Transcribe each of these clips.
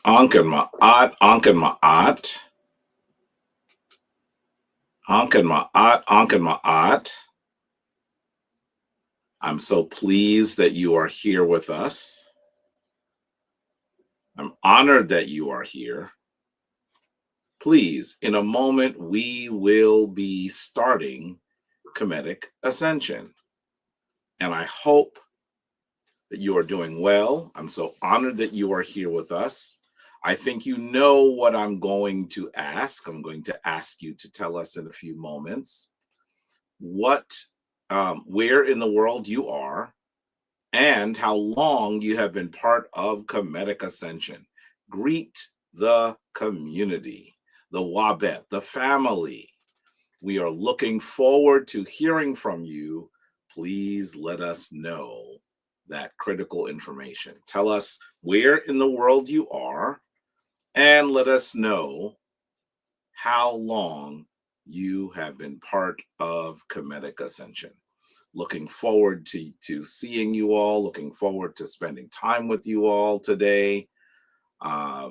Anken Ma'at, Anken Ma'at, Anken Ma'at, Anken Ma'at. I'm so pleased that you are here with us. I'm honored that you are here. Please, in a moment, we will be starting Kemetic Ascension. And I hope that you are doing well. I'm so honored that you are here with us. I think you know what I'm going to ask. I'm going to ask you to tell us in a few moments where in the world you are and how long you have been part of Kemetic Ascension. Greet the community, the Wabet, the family. We are looking forward to hearing from you. Please let us know that critical information. Tell us where in the world you are and let us know how long you have been part of Kemetic Ascension. Looking forward to seeing you all, looking forward to spending time with you all today. I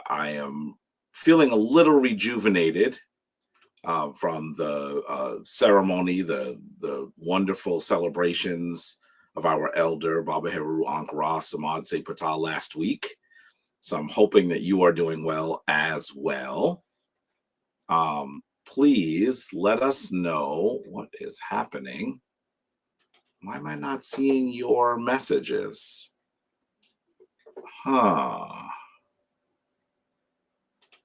am feeling a little rejuvenated from the ceremony, the wonderful celebrations of our elder, Baba Heru Ankara Samad Se Patal last week. So I'm hoping that you are doing well as well. Please let us know what is happening. Why am I not seeing your messages?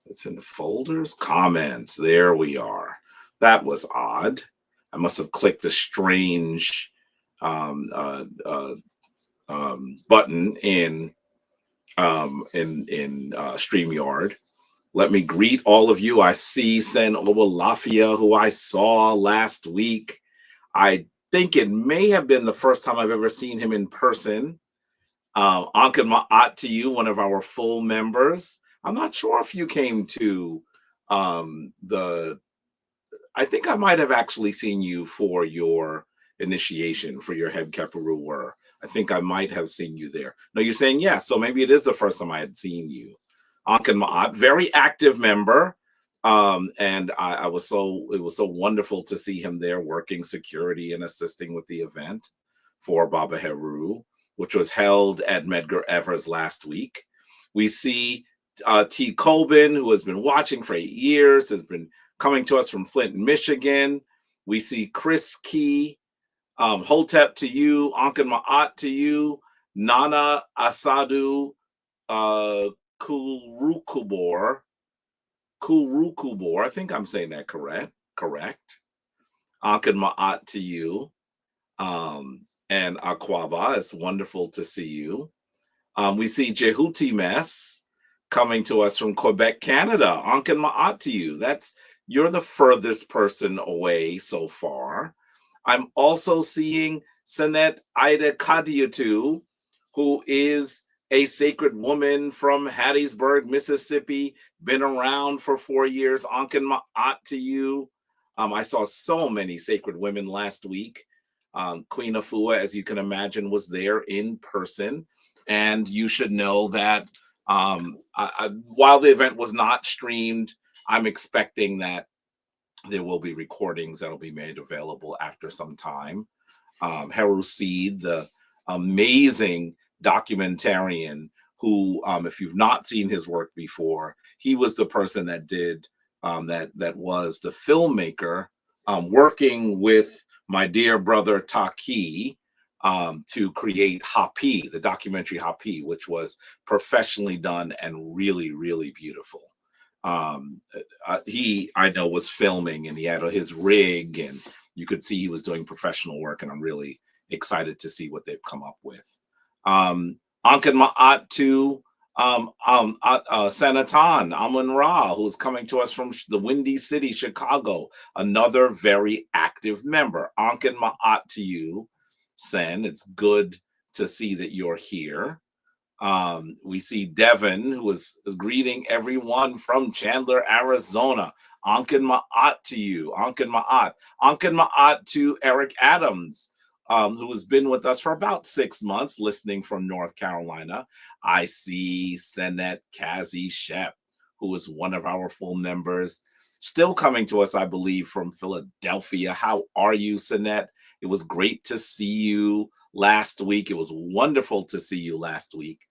It's in the folders, comments. There we are. That was odd. I must have clicked a strange button in StreamYard. Let me greet all of you. I see Sen Owolafia, who I saw last week. I think it may have been the first time I've ever seen him in person. Anken Ma'at to you, one of our full members. I'm not sure if you came to I think I might have actually seen you for your initiation, for your Heb Keperu were. I think I might have seen you there. No, you're saying yes, so maybe it is the first time I had seen you. Anken Ma'at, very active member. And it was so wonderful to see him there working security and assisting with the event for Baba Heru, which was held at Medgar Evers last week. We see T. Colbin, who has been watching for 8 years, has been coming to us from Flint, Michigan. We see Chris Key, Hotep to you, Anken Ma'at to you, Nana Asadu Kurukubor, I think I'm saying that correct. Anken Ma'at to you. And Akwaba, it's wonderful to see you. We see Jehuti Mess coming to us from Quebec, Canada. Anken Ma'at to you. You're the furthest person away so far. I'm also seeing Sanet Ida Kadiatu, who is a sacred woman from Hattiesburg, Mississippi, been around for 4 years. Anken Ma'at to you. I saw so many sacred women last week. Queen Afua, as you can imagine, was there in person. And you should know that while the event was not streamed, I'm expecting that there will be recordings that will be made available after some time. Heru Seed, the amazing documentarian who, if you've not seen his work before, he was the person that did, that was the filmmaker working with my dear brother Taki to create Hapi, the documentary Hapi, which was professionally done and really, really beautiful. He, I know, was filming and he had his rig and you could see he was doing professional work, and I'm really excited to see what they've come up with. Anken Ma'at to Sanatan Amun Ra, who's coming to us from the Windy City, Chicago, another very active member. Anken Ma'at to you, Sen. It's good to see that you're here. We see Devin, who is greeting everyone from Chandler, Arizona. Anken Ma'at to you. Anken Ma'at. Anken Ma'at to Eric Adams, who has been with us for about 6 months, listening from North Carolina. I see Senet Kazi Shep, who is one of our full members, still coming to us, I believe, from Philadelphia. How are you, Senet? It was great to see you last week. It was wonderful to see you last week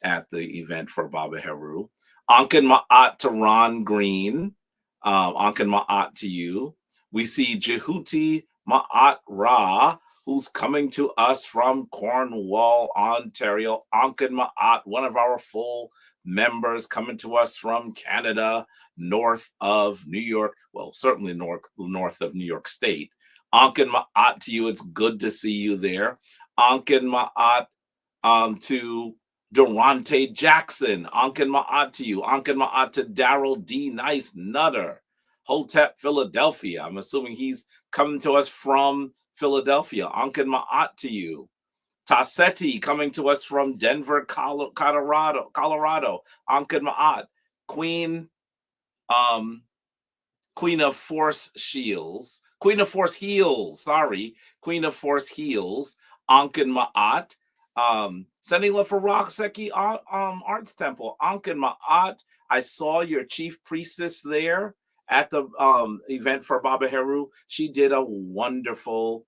at the event for Baba Heru. Ankin Ma'at to Ron Green. Ankin Ma'at to you. We see Jehuti Ma'at Ra, who's coming to us from Cornwall, Ontario. Ankin Ma'at, one of our full members, coming to us from Canada, north of New York. Well, certainly north of New York State. Ankin Ma'at to you. It's good to see you there. Ankin Ma'at to Durante Jackson. Ankin Ma'at to you. Ankin Ma'at to Daryl D. Nice Nutter. Hotep, Philadelphia. I'm assuming he's coming to us from Philadelphia. Ankin Ma'at to you. Tassetti coming to us from Denver, Colorado. Ankin Ma'at. Queen of Force Heals. Queen of Force Heals. Ankin Ma'at. Sending love for Rockseki Arts Temple. Ankin Ma'at. I saw your chief priestess there at the event for Baba Heru. She did a wonderful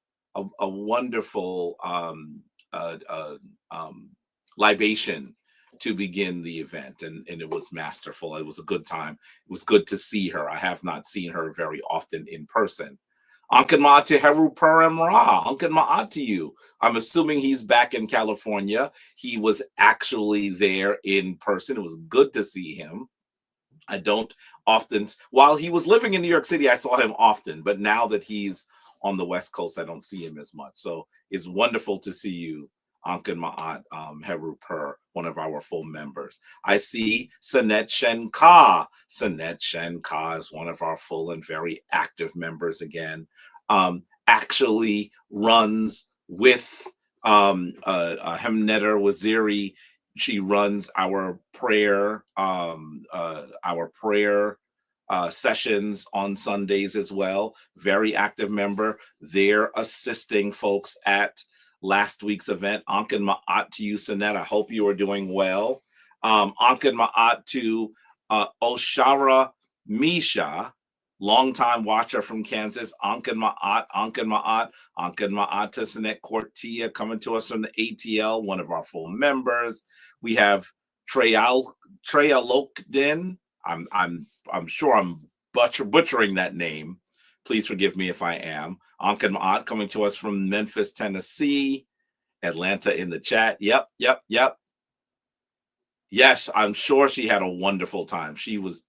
libation to begin the event, and it was masterful. It was a good time. It was good to see her. I have not seen her very often in person. Ankin Ma'at to Heru Purim Ra. Ankin Ma'at to you. I'm assuming he's back in California. He was actually there in person. It was good to see him. I don't often, while he was living in New York City, I saw him often, but now that he's on the West Coast, I don't see him as much. So it's wonderful to see you, Ankin Ma'at, Heru Per, one of our full members. I see Senet Shen Ka. Senet Shen Ka is one of our full and very active members again. Actually runs with Hemnetter Waziri. She runs our prayer sessions on Sundays as well. Very active member. They're assisting folks at last week's event. Ankin Ma'at to you, Senet. I hope you are doing well. Ankin Ma'at to Oshara Misha, longtime watcher from Kansas. Ankin Ma'at to Senet Cortia, coming to us from the ATL, one of our full members. We have Treyalokdin. I'm sure I'm butchering that name. Please forgive me if I am. Ankin Ma'at coming to us from Memphis, Tennessee. Atlanta in the chat. Yep. Yes, I'm sure she had a wonderful time. She was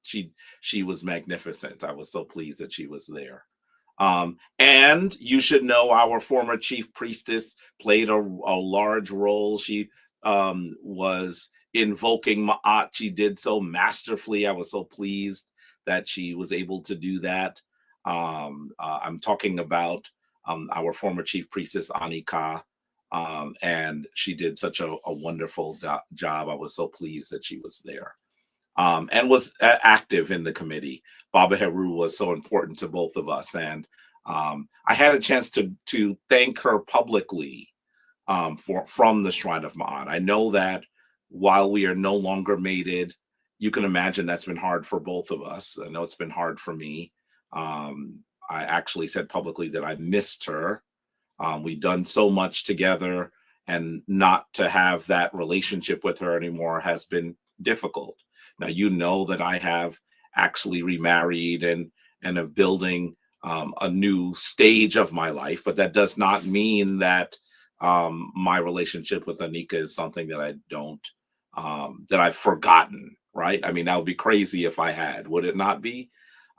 magnificent. I was so pleased that she was there. And you should know our former chief priestess played a large role. She was invoking Ma'at. She did so masterfully. I was so pleased that she was able to do that. I'm talking about our former chief priestess, Anika. And she did such a wonderful job. I was so pleased that she was there and was active in the committee. Baba Heru was so important to both of us. And I had a chance to thank her publicly from the Shrine of Ma'at. I know that while we are no longer mated, you can imagine that's been hard for both of us. I know it's been hard for me. I actually said publicly that I missed her. We've done so much together, and not to have that relationship with her anymore has been difficult. Now, you know that I have actually remarried and am building a new stage of my life, but that does not mean that my relationship with Anika is something that I don't, that I've forgotten, right? I mean, that would be crazy if I had, would it not be?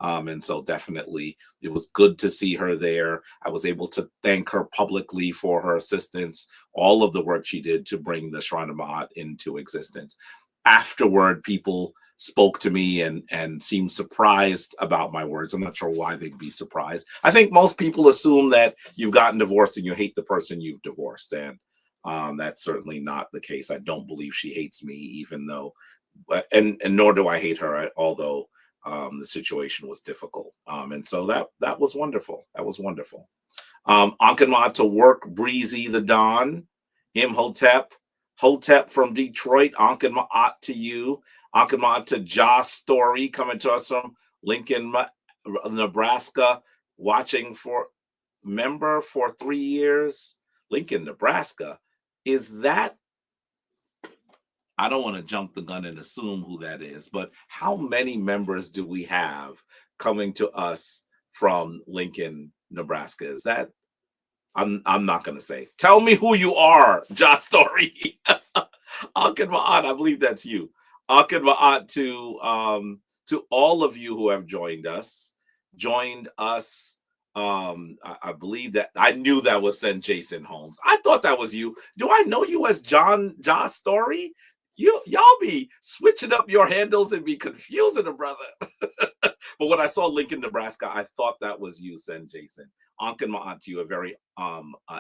And so definitely it was good to see her there. I was able to thank her publicly for her assistance, all of the work she did to bring the Shrine of Ma'at into existence. Afterward, people spoke to me and seemed surprised about my words. I'm not sure why they'd be surprised. I think most people assume that you've gotten divorced and you hate the person you've divorced. And that's certainly not the case. I don't believe she hates me, even though, and nor do I hate her, although the situation was difficult. And so that was wonderful. That was wonderful. Ankh to work, Breezy the Don, Imhotep, Hotep from Detroit, Ankh to you. Ankh to Josh Story, coming to us from Lincoln, Nebraska, watching for member for 3 years. Lincoln, Nebraska. Is that, I don't want to jump the gun and assume who that is, but how many members do we have coming to us from Lincoln, Nebraska? Is that, I'm not going to say. Tell me who you are, Josh Story. Ankh I believe that's you. Ankh to all of you who have joined us. I believe that I knew that was Sen Jason Holmes. I thought that was you. Do I know you as Josh Story? Y'all be switching up your handles and be confusing a brother. But when I saw Lincoln, Nebraska, I thought that was you, Sen Jason. Ankh to you, a very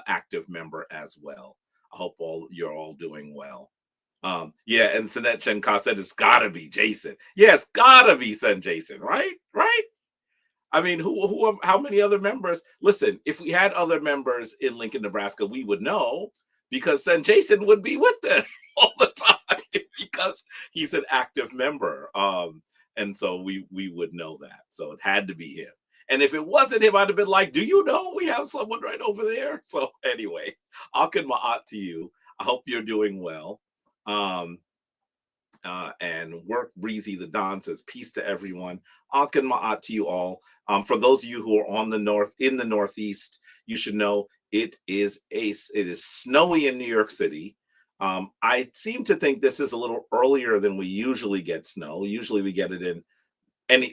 active member as well. I hope you're all doing well. Yeah, and Sinet Chenka said it's gotta be Jason. Yeah, it's gotta be Sen Jason, right? Right? I mean, how many other members? Listen, if we had other members in Lincoln, Nebraska, we would know, because Sen Jason would be with them all the time because he's an active member. And so we would know that. So it had to be him. And if it wasn't him, I'd have been like, do you know we have someone right over there? So anyway, Ankh to you. I hope you're doing well. And Work Breezy the Don says peace to everyone. Ankh to you all. For those of you who are in the Northeast, you should know it is snowy in New York City. I seem to think this is a little earlier than we usually get snow. Usually we get it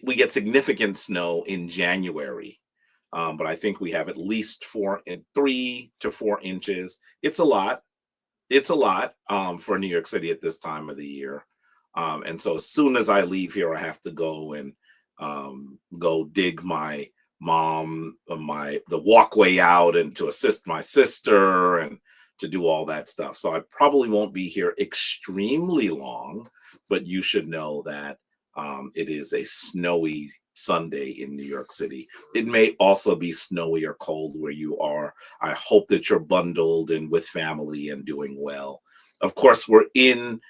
we get significant snow in January. But I think we have at least 3 to 4 inches. It's a lot. It's a lot for New York City at this time of the year. And so as soon as I leave here, I have to go and go dig my mom, the walkway out, and to assist my sister and to do all that stuff. So I probably won't be here extremely long, but you should know that it is a snowy Sunday in New York City. It may also be snowy or cold where you are. I hope that you're bundled and with family and doing well. Of course, we're in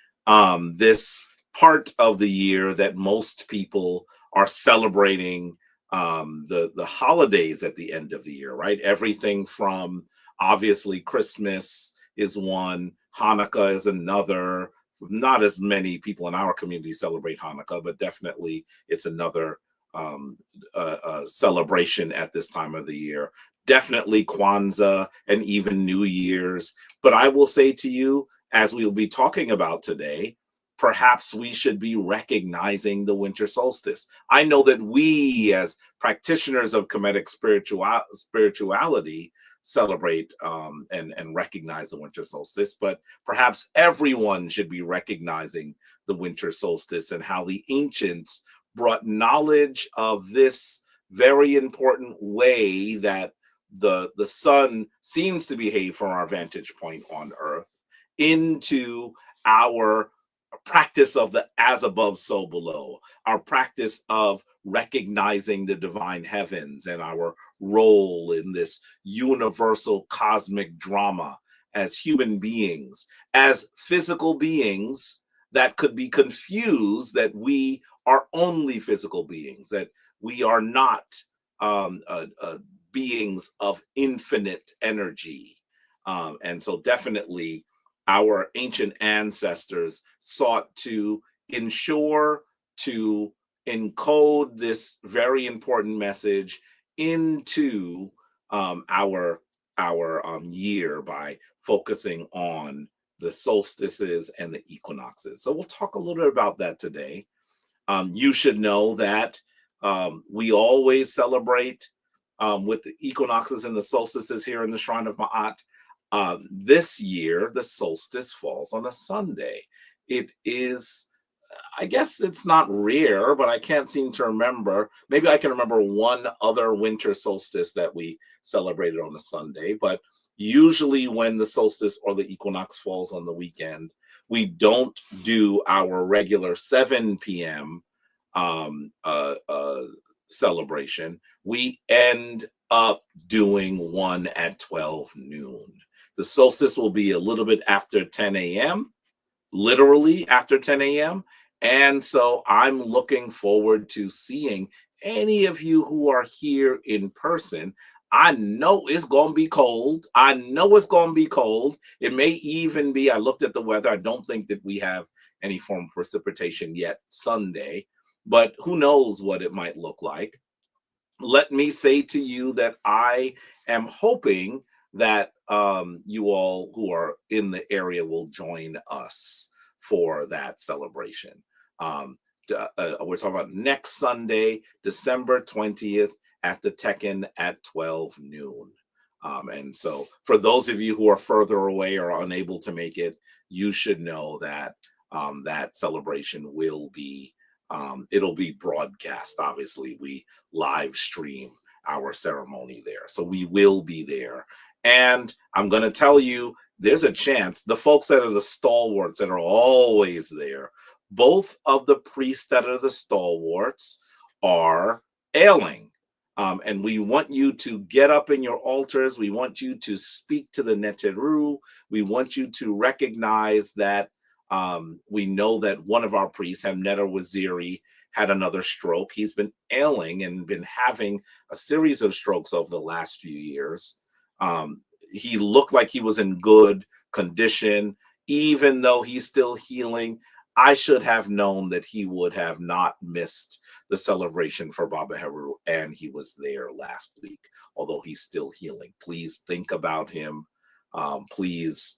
this part of the year that most people are celebrating the holidays at the end of the year, right? Everything from, obviously, Christmas is one, Hanukkah is another. Not as many people in our community celebrate Hanukkah, but definitely it's another celebration at this time of the year. Definitely Kwanzaa and even New Year's. But I will say to you, as we will be talking about today, perhaps we should be recognizing the winter solstice. I know that we, as practitioners of Kemetic spirituality, celebrate and recognize the winter solstice, but perhaps everyone should be recognizing the winter solstice and how the ancients brought knowledge of this very important way that the sun seems to behave from our vantage point on Earth into our practice of the as above, so below, our practice of recognizing the divine heavens and our role in this universal cosmic drama as human beings, as physical beings that could be confused that we are only physical beings, that we are not beings of infinite energy. And so definitely our ancient ancestors sought to ensure, to encode this very important message into our year by focusing on the solstices and the equinoxes. So we'll talk a little bit about that today. You should know that we always celebrate with the equinoxes and the solstices here in the Shrine of Ma'at. This year, the solstice falls on a Sunday. It is, I guess it's not rare, but I can't seem to remember. Maybe I can remember one other winter solstice that we celebrated on a Sunday, but usually when the solstice or the equinox falls on the weekend, we don't do our regular 7 p.m. celebration, we end up doing one at 12 noon. The solstice will be a little bit after 10 a.m., literally after 10 a.m. And so I'm looking forward to seeing any of you who are here in person. I know it's going to be cold. I know it's going to be cold. It may even be, I looked at the weather. I don't think that we have any form of precipitation yet Sunday, but who knows what it might look like. Let me say to you that I am hoping that you all who are in the area will join us for that celebration. Um, we're talking about next Sunday, December 20th at the Tekken at 12 noon. And so for those of you who are further away or unable to make it, you should know that that celebration will be it'll be broadcast. Obviously, we live stream our ceremony there. So we will be there. And I'm going to tell you, there's a chance the folks that are the stalwarts that are always there, both of the priests that are the stalwarts are ailing. And we want you to get up in your altars. We want you to speak to the Neteru. We want you to recognize that we know that one of our priests, Hamneta Waziri, had another stroke. He's been ailing and been having a series of strokes over the last few years. He looked like he was in good condition, even though he's still healing. I should have known that he would have not missed the celebration for Baba Heru, and he was there last week, although he's still healing. Please think about him. Please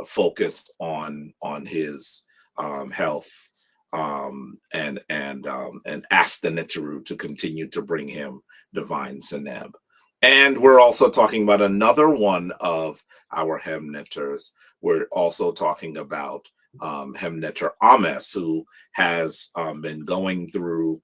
focus on his health, and ask the Neteru to continue to bring him divine Seneb. And we're also talking about another one of our Hemneters. We're also talking about Hemneter Ames, who has been going through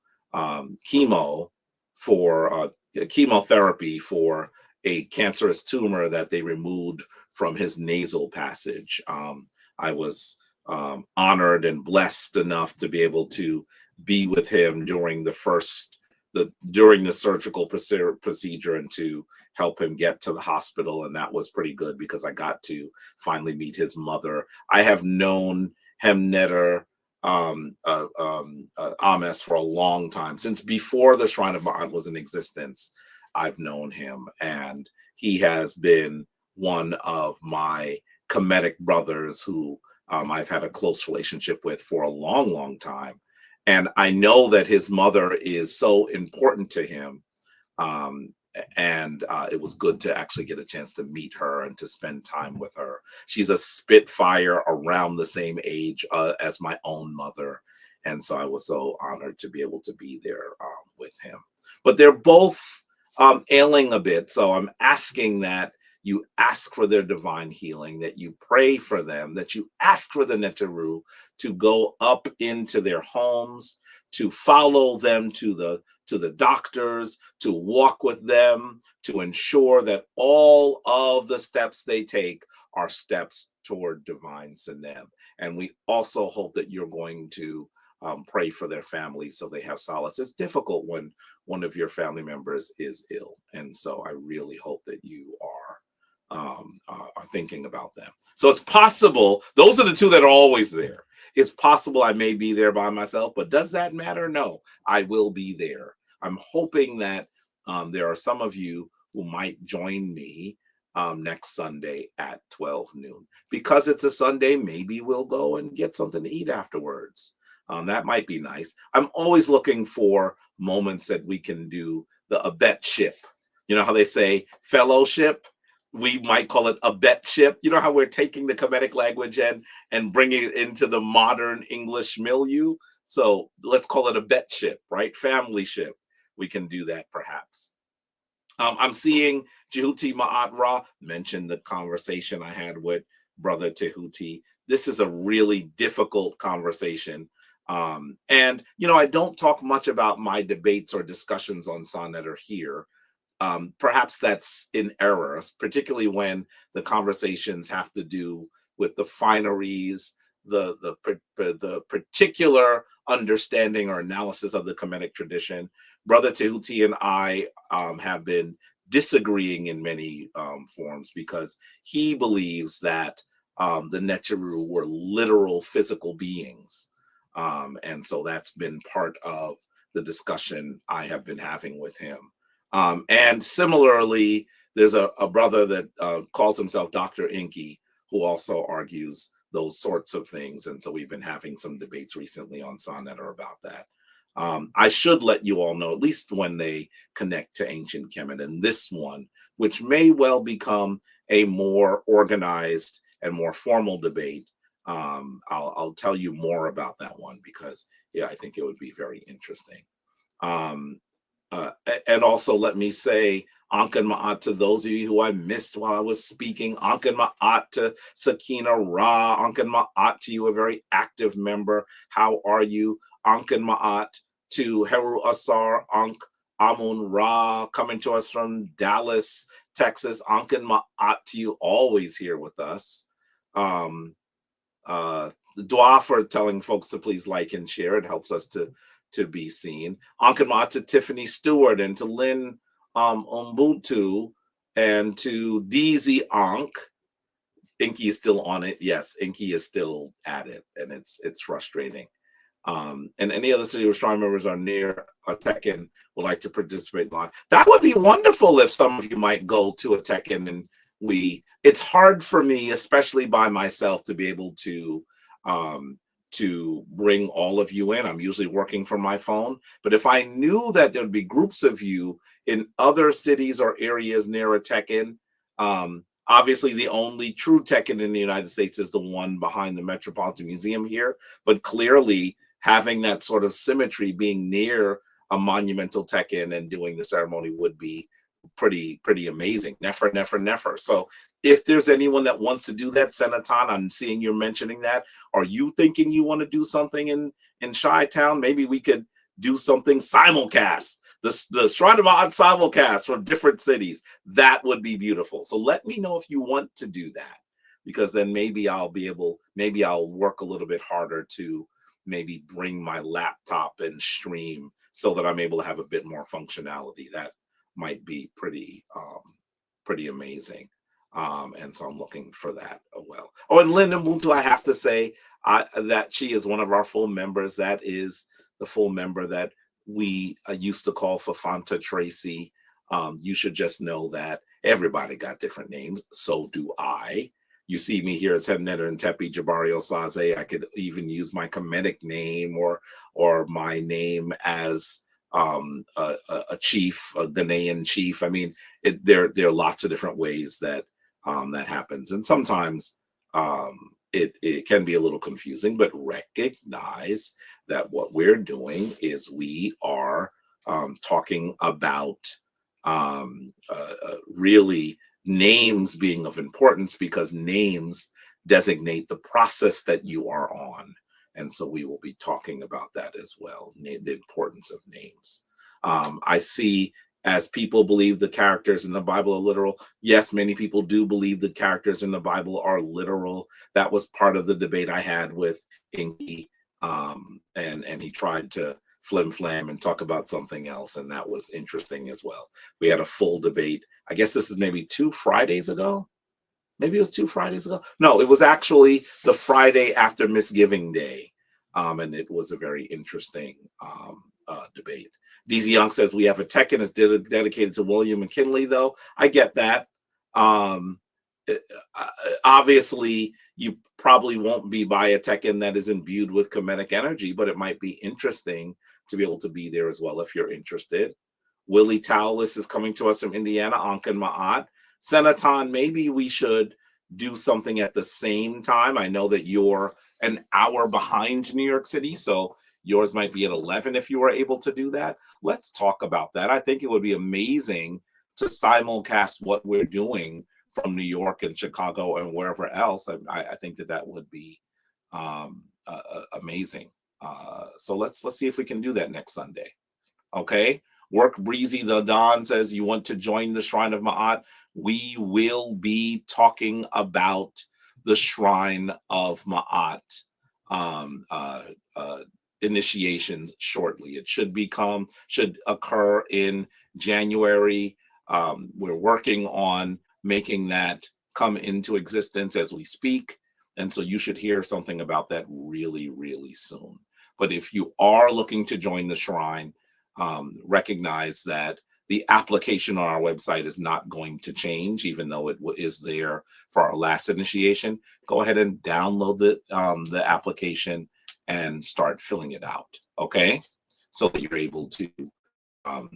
chemotherapy for a cancerous tumor that they removed from his nasal passage. I was honored and blessed enough to be able to be with him during the surgical procedure and to help him get to the hospital. And that was pretty good because I got to finally meet his mother. I have known Hemneter Ames for a long time. Since before the Shrine of Ma'at was in existence, I've known him, and he has been one of my Kemetic brothers who I've had a close relationship with for a long, long time. And I know that his mother is so important to him. And it was good to actually get a chance to meet her and to spend time with her. She's a Spitfire around the same age as my own mother. And so I was so honored to be able to be there with him. But they're both ailing a bit. So I'm asking that you ask for their divine healing, that you pray for them, that you ask for the Neteru to go up into their homes, to follow them to the doctors, to walk with them, to ensure that all of the steps they take are steps toward divine Seneb. And we also hope that you're going to pray for their family so they have solace. It's difficult when one of your family members is ill. And so I really hope that you are thinking about them. So it's possible, those are the two that are always there. It's possible I may be there by myself, but does that matter? No, I will be there. I'm hoping that there are some of you who might join me next Sunday at 12 noon. Because it's a Sunday, maybe we'll go and get something to eat afterwards. That might be nice. I'm always looking for moments that we can do the abetship. You know how they say fellowship? We might call it a betship. You know how we're taking the Kemetic language and bringing it into the modern English milieu? So let's call it a betship, right? Family ship. We can do that perhaps. I'm seeing Jehuti Ma'at Ra mention the conversation I had with Brother Tehuti. This is a really difficult conversation. And, you know, I don't talk much about my debates or discussions on Sonnet here. Perhaps that's in error, particularly when the conversations have to do with the fineries, the particular understanding or analysis of the Kemetic tradition. Brother Tehuti and I have been disagreeing in many forms, because he believes that the Neteru were literal physical beings. And so that's been part of the discussion I have been having with him. And similarly, there's a brother that calls himself Dr. Inky, who also argues those sorts of things. And so we've been having some debates recently on Sonnetter about that. I should let you all know, at least when they connect to ancient Kemet, and this one, which may well become a more organized and more formal debate, I'll tell you more about that one, because yeah, I think it would be very interesting. And also let me say Ankan Ma'at to those of you who I missed while I was speaking. Ankan Ma'at to Sakina Ra. Ankan Ma'at to you, a very active member. How are you? Ankan Ma'at to Heru Asar Ankh Amun Ra, coming to us from Dallas, Texas. Ankan Ma'at to you, always here with us. The dua for telling folks to please like and share. It helps us to be seen. Ankan Ma'at to Tiffany Stewart, and to Lynn Ubuntu, and to DZ Ankh. Inky is still on it. Yes, Inky is still at it, and it's frustrating. And any other City of Astronomy members are near a Tekken would like to participate live. That would be wonderful if some of you might go to a Tekken, and it's hard for me, especially by myself, to be able to bring all of you in. I'm usually working from my phone, but if I knew that there'd be groups of you in other cities or areas near a Tekken, obviously the only true Tekken in the United States is the one behind the Metropolitan Museum here, but clearly having that sort of symmetry, being near a monumental Tekken and doing the ceremony, would be pretty amazing. Nefer. So if there's anyone that wants to do that, Senaton, I'm seeing you're mentioning that. Are you thinking you want to do something in Chi-Town? Maybe we could do something simulcast, the Shrine of Ma'at simulcast from different cities. That would be beautiful. So let me know if you want to do that, because then maybe I'll work a little bit harder to maybe bring my laptop and stream so that I'm able to have a bit more functionality. That might be pretty amazing. And so I'm looking for that as well. Oh, and Linda Muntu, I have to say that she is one of our full members. That is the full member that we used to call Fafanta Tracy. You should just know that everybody got different names. So do I. You see me here as Head Netter and Tepi Jabari Osaze. I could even use my Kemetic name or my name as a chief, a Ghanaian chief. I mean, there are lots of different ways that that happens, and sometimes it can be a little confusing. But recognize that what we're doing is we are talking about really names being of importance, because names designate the process that you are on. And so we will be talking about that as well, the importance of names. I see, as people believe the characters in the Bible are literal. Yes, many people do believe the characters in the Bible are literal. That was part of the debate I had with Inky, and he tried to flim-flam and talk about something else, and that was interesting as well. We had a full debate. I guess this is maybe 2 Fridays ago. Maybe it was 2 Fridays ago. No, it was actually the Friday after Misgiving Day, and it was a very interesting debate. DZ Young says we have a Tekken that's dedicated to William McKinley, though. I get that. Obviously, you probably won't be by a Tekken that is imbued with Kemetic energy, but it might be interesting to be able to be there as well if you're interested. Willie Towlis is coming to us from Indiana. Ankan Ma'at. Senaton, maybe we should do something at the same time. I know that you're an hour behind New York City, so yours might be at 11 if you were able to do that. Let's talk about that. I think it would be amazing to simulcast what we're doing from New York and Chicago and wherever else. I think that would be amazing. So let's see if we can do that next Sunday. Okay. Work Breezy the Don says you want to join the Shrine of Ma'at. We will be talking about the Shrine of Ma'at um, uh, initiations shortly. It should occur in January. We're working on making that come into existence as we speak. And so you should hear something about that really, really soon. But if you are looking to join the shrine, recognize that the application on our website is not going to change, even though it is there for our last initiation. Go ahead and download the application and start filling it out, okay? So that you're able um,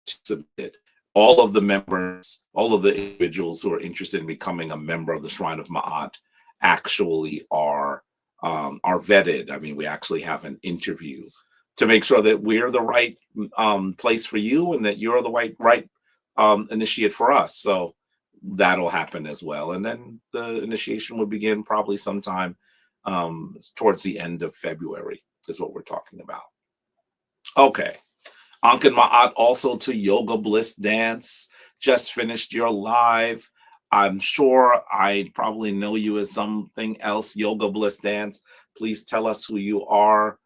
to submit. All of the members, all of the individuals who are interested in becoming a member of the Shrine of Ma'at actually are vetted. I mean, we actually have an interview to make sure that we're the right place for you and that you're the right initiate for us. So that'll happen as well. And then the initiation will begin probably sometime towards the end of February is what we're talking about. Okay. Ankin Ma'at also to Yoga Bliss Dance. Just finished your live. I'm sure I probably know you as something else. Yoga Bliss Dance. Please tell us who you are.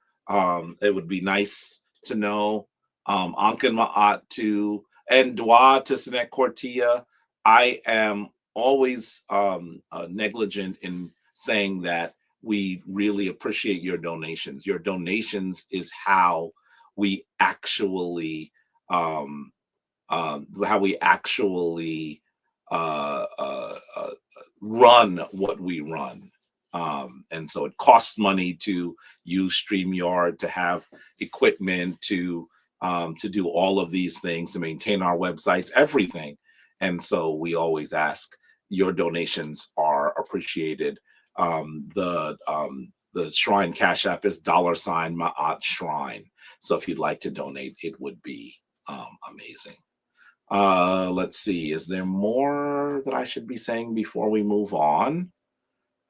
It would be nice to know. Ankin Ma'at to and Dwa to Sinet Cortia. I am always negligent in saying that we really appreciate your donations. Your donations is how we actually um, how we actually uh, uh, uh, run what we run. And so it costs money to use StreamYard, to have equipment, to do all of these things, to maintain our websites, everything. And so we always ask, your donations are appreciated. The Shrine Cash App is $ Ma'at Shrine. So if you'd like to donate, it would be amazing. Let's see. Is there more that I should be saying before we move on?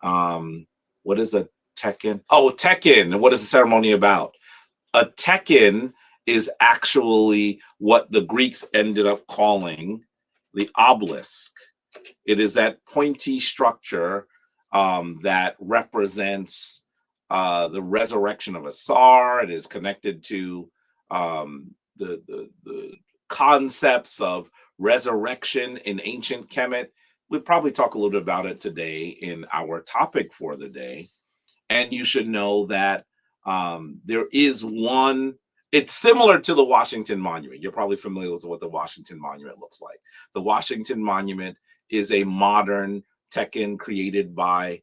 What is a Tekken? Oh, Tekken. What is the ceremony about? A Tekken is actually what the Greeks ended up calling the obelisk. It is that pointy structure that represents the resurrection of Asar. It is connected to the concepts of resurrection in ancient Kemet. We'll probably talk a little bit about it today in our topic for the day. And you should know that there is one, it's similar to the Washington Monument. You're probably familiar with what the Washington Monument looks like. The Washington Monument is a modern Tekken created by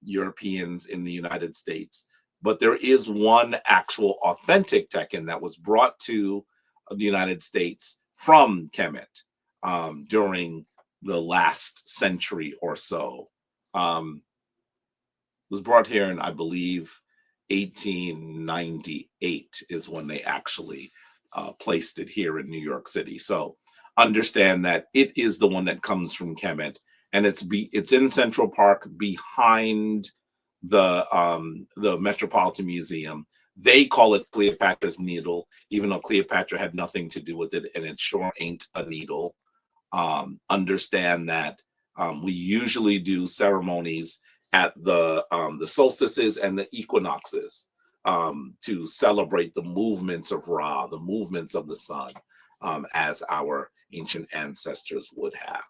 Europeans in the United States. But there is one actual authentic Tekken that was brought to the United States from Kemet during the last century or so. Was brought here in, I believe, 1898 is when they actually placed it here in New York City. So understand that it is the one that comes from Kemet, and it's in Central Park behind the Metropolitan Museum. They call it Cleopatra's Needle, even though Cleopatra had nothing to do with it, and it sure ain't a needle. Understand that we usually do ceremonies at the solstices and the equinoxes to celebrate the movements of Ra, the movements of the sun, as our ancient ancestors would have.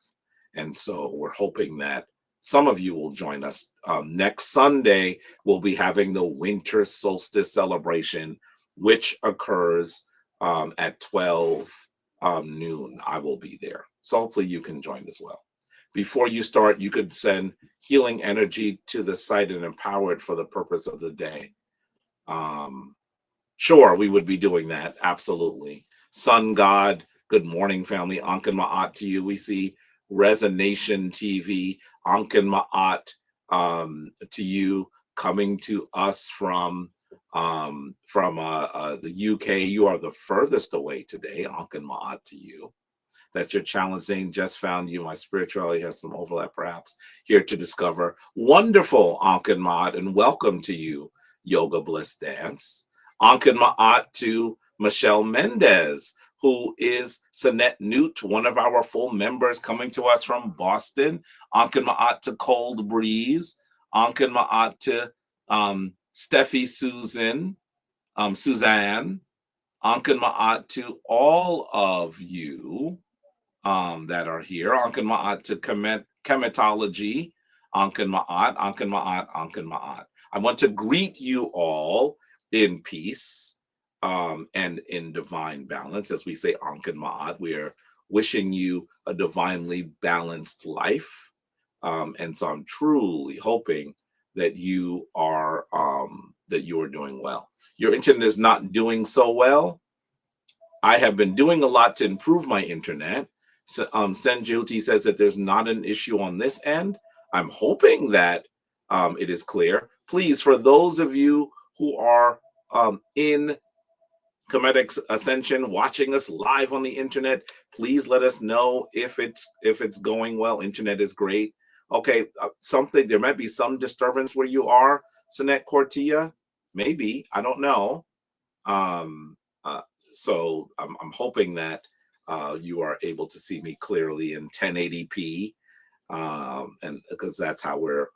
And so we're hoping that some of you will join us. Next Sunday, we'll be having the winter solstice celebration, which occurs at 12 noon. I will be there. So hopefully you can join as well. Before you start, you could send healing energy to the site and empower it for the purpose of the day. Sure, we would be doing that. Absolutely. Sun God, good morning, family. Ankin Ma'at to you. We see Resonation TV. Ankin Ma'at to you, coming to us from the UK. You are the furthest away today. Ankin Ma'at to you. That's your challenge name. Just found you. My spirituality has some overlap, perhaps, here to discover. Wonderful, Ankin Ma'at, and welcome to you, Yoga Bliss Dance. Ankin Ma'at to Michelle Mendez, who is Sanet Newt, one of our full members coming to us from Boston. Ankin Ma'at to Cold Breeze. Ankin Ma'at to Steffi, Susan, Suzanne, Ankan Ma'at to all of you that are here. Ankan Ma'at to Kemetology. Ankan Ma'at, Ankan Ma'at, Ankan Ma'at. I want to greet you all in peace and in divine balance. As we say Ankan Ma'at, we are wishing you a divinely balanced life. And so I'm truly hoping that you are doing well. Your internet is not doing so well. I have been doing a lot to improve my internet. So, Senjuti says that there's not an issue on this end. I'm hoping that it is clear. Please, for those of you who are in Kemetic Ascension, watching us live on the internet, please let us know if it's going well. Internet is great. Okay, something there might be some disturbance where you are, Sinet Cortia. Maybe, I don't know. Um, so I'm hoping that you are able to see me clearly in 1080p, and because that's how we're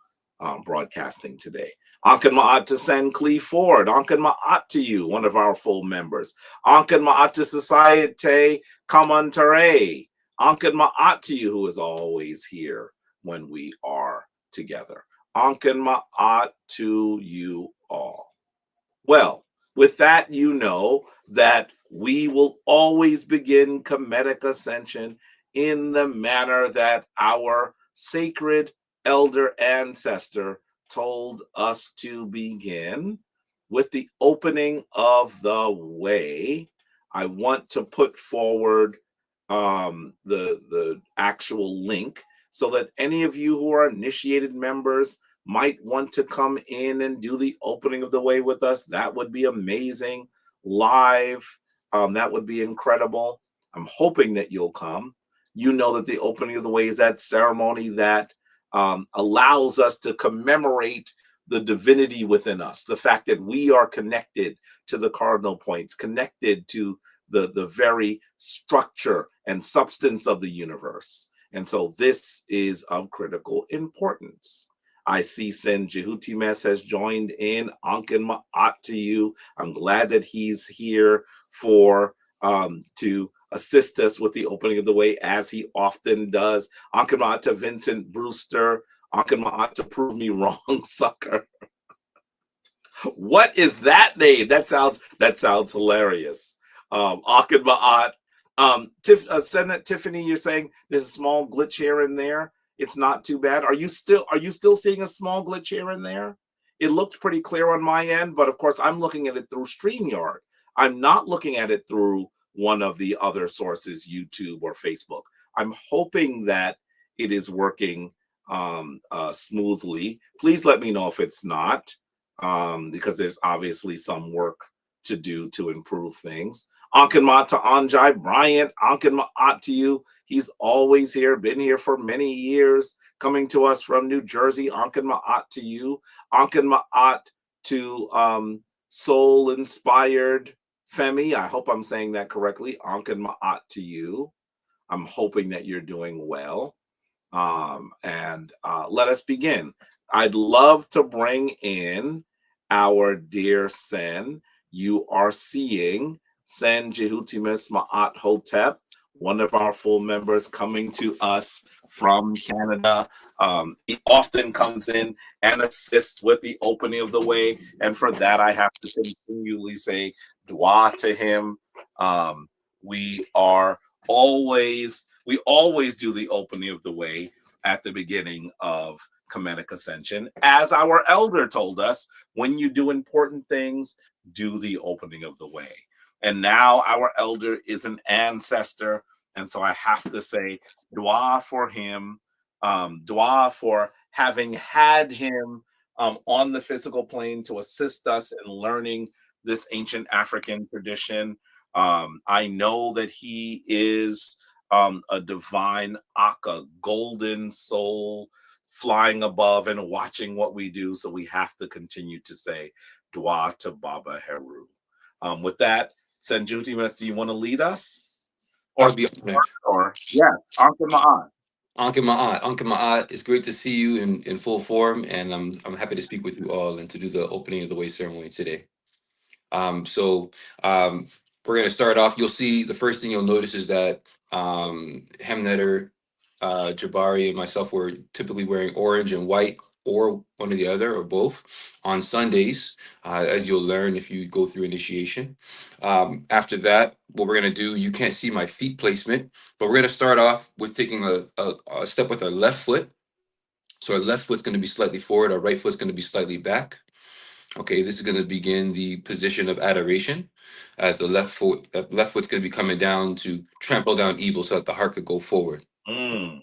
broadcasting today. Ankan Ma'at to Sen Clee Ford. Ankan Ma'at to you, one of our full members. Ankan Ma'at to Societe Kamantare. Ankan Ma'at to you, who is always here when we are together. Ankan Ma'at to you all. Well, with that, you know that we will always begin Kemetic Ascension in the manner that our sacred elder ancestor told us to begin, with the opening of the way. I want to put forward the actual link so that any of you who are initiated members might want to come in and do the opening of the way with us. That would be amazing. Live, that would be incredible. I'm hoping that you'll come. You know that the opening of the way is that ceremony that allows us to commemorate the divinity within us, the fact that we are connected to the cardinal points, connected to the very structure and substance of the universe. And so this is of critical importance. I see Sen Jehutimes has joined in. Ankan Ma'at to you. I'm glad that he's here for to assist us with the opening of the way, as he often does. Ankan Ma'at to Vincent Brewster. Ankan Ma'at to prove me wrong, sucker. What is that name? That sounds hilarious. Ankan Ma'at. Senator Tiffany, you're saying there's a small glitch here and there. It's not too bad. Are you still seeing a small glitch here and there? It looked pretty clear on my end, but of course I'm looking at it through StreamYard. I'm not looking at it through one of the other sources, YouTube or Facebook. I'm hoping that it is working smoothly. Please let me know if it's not, because there's obviously some work to do to improve things. Ankan Ma'at to Anjay Bryant. Ankan Ma'at to you. He's always here, been here for many years, coming to us from New Jersey. Ankan Ma'at to you. Ankan Ma'at to Soul Inspired Femi. I hope I'm saying that correctly. Ankan Ma'at to you. I'm hoping that you're doing well. And let us begin. I'd love to bring in our dear Sen. You are seeing Sen Jehutimus Ma'at Hotep, one of our full members coming to us from Canada. He often comes in and assists with the opening of the way. And for that, I have to continually say dua to him. We always do the opening of the way at the beginning of Kemetic Ascension. As our elder told us, when you do important things, do the opening of the way. And now our elder is an ancestor. And so I have to say dua for him, dua for having had him on the physical plane to assist us in learning this ancient African tradition. I know that he is a divine Akka, golden soul flying above and watching what we do. So we have to continue to say dua to Baba Heru. With that, Senjutimus, do you want to lead us? Or be honored. Or yes, Ankan Ma'at. Ankh Ma'at, it's great to see you in full form, and I'm happy to speak with you all and to do the opening of the way ceremony today. So we're going to start off. You'll see the first thing you'll notice is that Hemnetter, Jabari, and myself were typically wearing orange and white, or one or the other, or both, on Sundays, as you'll learn if you go through initiation. After that, what we're going to do, you can't see my feet placement, but we're going to start off with taking a step with our left foot. So our left foot's going to be slightly forward, our right foot's going to be slightly back. Okay, this is going to begin the position of adoration, as the left foot's going to be coming down to trample down evil, so that the heart could go forward. Mm.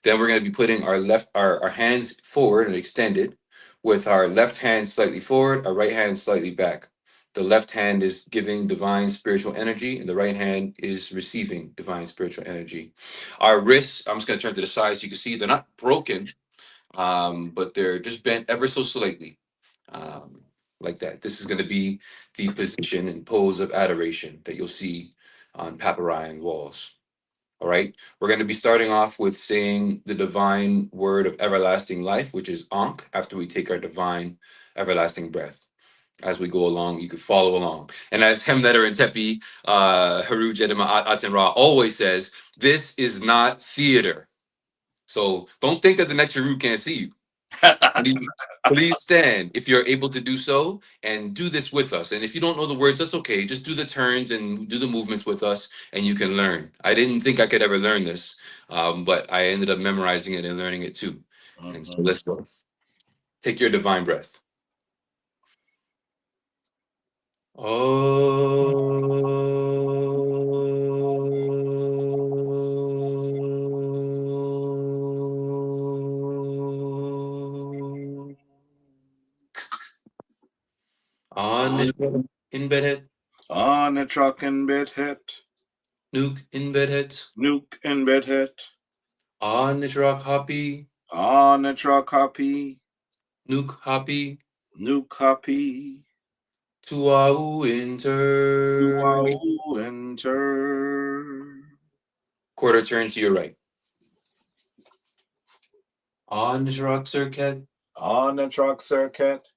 Then we're going to be putting our hands forward and extended, with our left hand slightly forward, our right hand slightly back. The left hand is giving divine spiritual energy, and the right hand is receiving divine spiritual energy. Our wrists, I'm just going to turn to the side so you can see they're not broken, but they're just bent ever so slightly, um, like that. This is going to be the position and pose of adoration that you'll see on papyri and walls. All right. We're going to be starting off with saying the divine word of everlasting life, which is Ankh, after we take our divine everlasting breath. As we go along, you could follow along. And as Hemnetter and Tepi, Haru Jedima Atenra always says, this is not theater. So don't think that the Necharu can't see you. Please, please stand if you're able to do so, and do this with us. And if you don't know the words, that's okay. Just do the turns and do the movements with us, and you can learn. I didn't think I could ever learn this, but I ended up memorizing it and learning it too. And so let's go. Take your divine breath. Oh. On the truck in bedhead, On a truck in bedhead, nuke in bedhead, nuke in bedhead, on the truck hoppy, on a truck hoppy, nuke hoppy, nuke hoppy, tuau inter. wow, enter. Quarter turn to your right. On the truck circuit, On a truck circuit,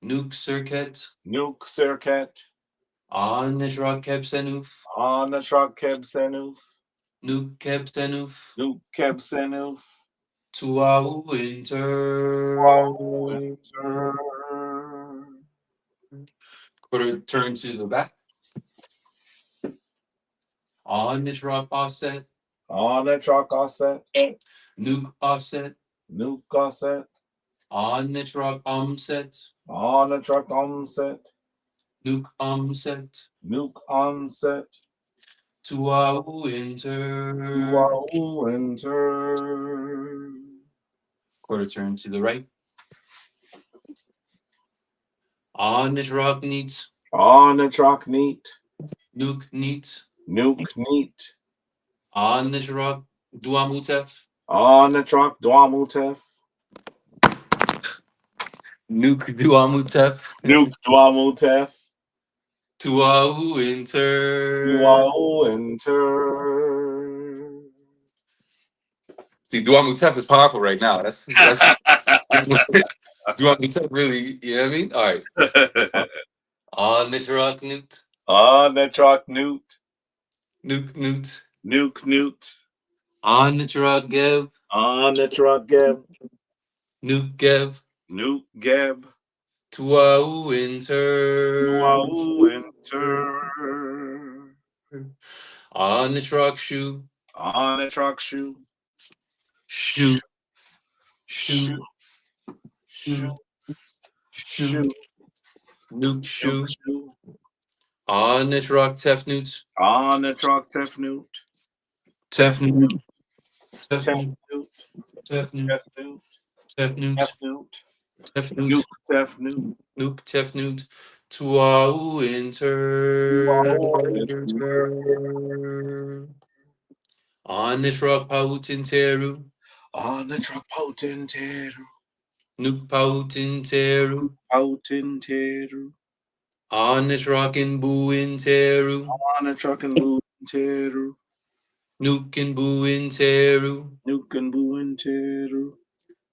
nuke circuit, nuke circuit, on the truck kebsenuf, on a truck keb senuf, nuke kebsenuf, nuke keb senuf, tuau inter. wow, enter. Quarter turn to the back. On the truck offset, On a truck offset, nuke offset, nuke offset, on the truck set, on a truck onset, nuke set, nuke onset, tuau inter. wow, enter. Quarter turn to the right. On the truck neat, On a truck neat, nuke neat, nuke neat, on the truck duamutef, on a truck dwamutef, nuke duamutef, nuke dwamutef, tuau inter. wow, enter. See, duamutef is powerful right now. That's duamutef really, you know what I mean? All right. On the truck newt, On a truck newt, nuke newt, nuke newt, on the truck gev, on a truck geb, nuke gev, nuke geb, tuau inter. wow, enter. On the truck shoe, On a truck shoe, shoe, shoe, shoe, shoe, shoe, shoe, shoe, shoe, nuke nuke shoe. shoe. On the truck tefnut, On a truck tefnut, tefnut, tefnut, tefnut, tefnut, tefnut, tefnut, tefnut, tefnut, tefnut, nuke tefnut. nuke tefnut, tuau inter. Wow, On the truck pautinteru, on a truck potentator, nuke pautinteru. potentator, On the truck in buinteru, on a truck and boot tater, Nukin Teru. Nukanbuinteru.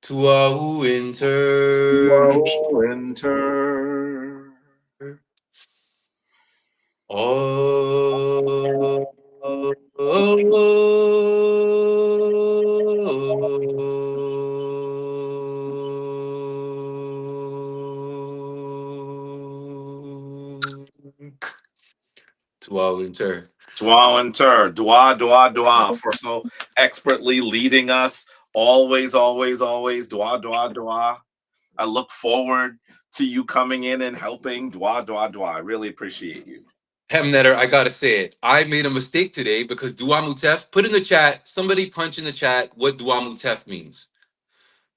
Tuau Inter. Wow, enter. Oh. Tuau Inter. Dwa enter. Dwa, dwa, dwa. For so expertly leading us. Always, always, always. Dwa, dwa, dwa. I look forward to you coming in and helping. Dwa, dwa, dwa. I really appreciate you. Hemnetter, I gotta say it. I made a mistake today because Dua Mutef, put in the chat, somebody punch in the chat what Dua Mutef means.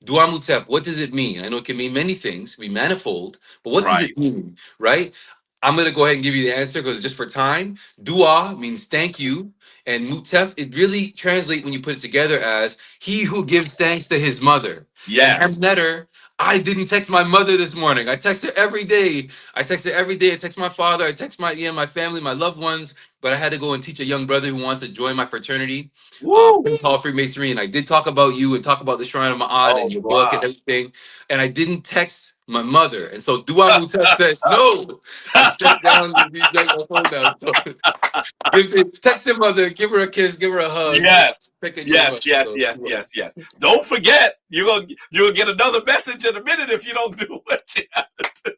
Dua Mutef, what does it mean? I know it can mean many things, be manifold, but what does Right. it mean, right? I'm gonna go ahead and give you the answer because just for time, Dua means thank you, and Mutef, it really translates when you put it together as he who gives thanks to his mother. And Yes. Hemnetter, I didn't text my mother this morning. I text her every day. I text her every day. I text my father. I text my family, my loved ones. But I had to go and teach a young brother who wants to join my fraternity, Woo. Prince Hall Freemasonry, and I did talk about you and talk about the Shrine of Ma'at and Oh, your book and wow. everything. And I didn't text my mother. And so Dua Mutef says, no, I sat down and you drank my phone down. So text your mother, give her a kiss, give her a hug, Yes. check in your Yes, mother. yes, So, yes, yes, yes. Don't forget, you're gonna get another message in a minute if you don't do what you have to do.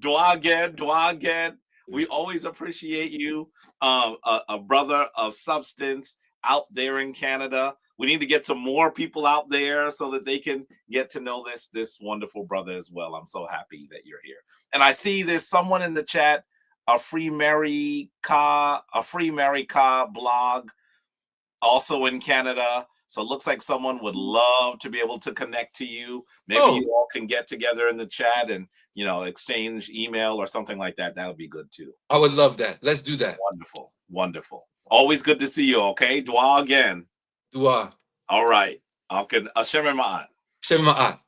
Dwa again, dwa again. We always appreciate you, a brother of substance out there in Canada. We need to get some more people out there so that they can get to know this wonderful brother as well. I'm so happy that you're here. And I see there's someone in the chat, a Free Mary Ka blog, also in Canada. So it looks like someone would love to be able to connect to you. Maybe oh, you all can get together in the chat and exchange email or something like that. That would be good too. I would love that. Let's do that. Wonderful, wonderful. Always good to see you. Okay, Dwa again. Dua. All right. Okay, Hashem Ma'at. Shem Ma'at.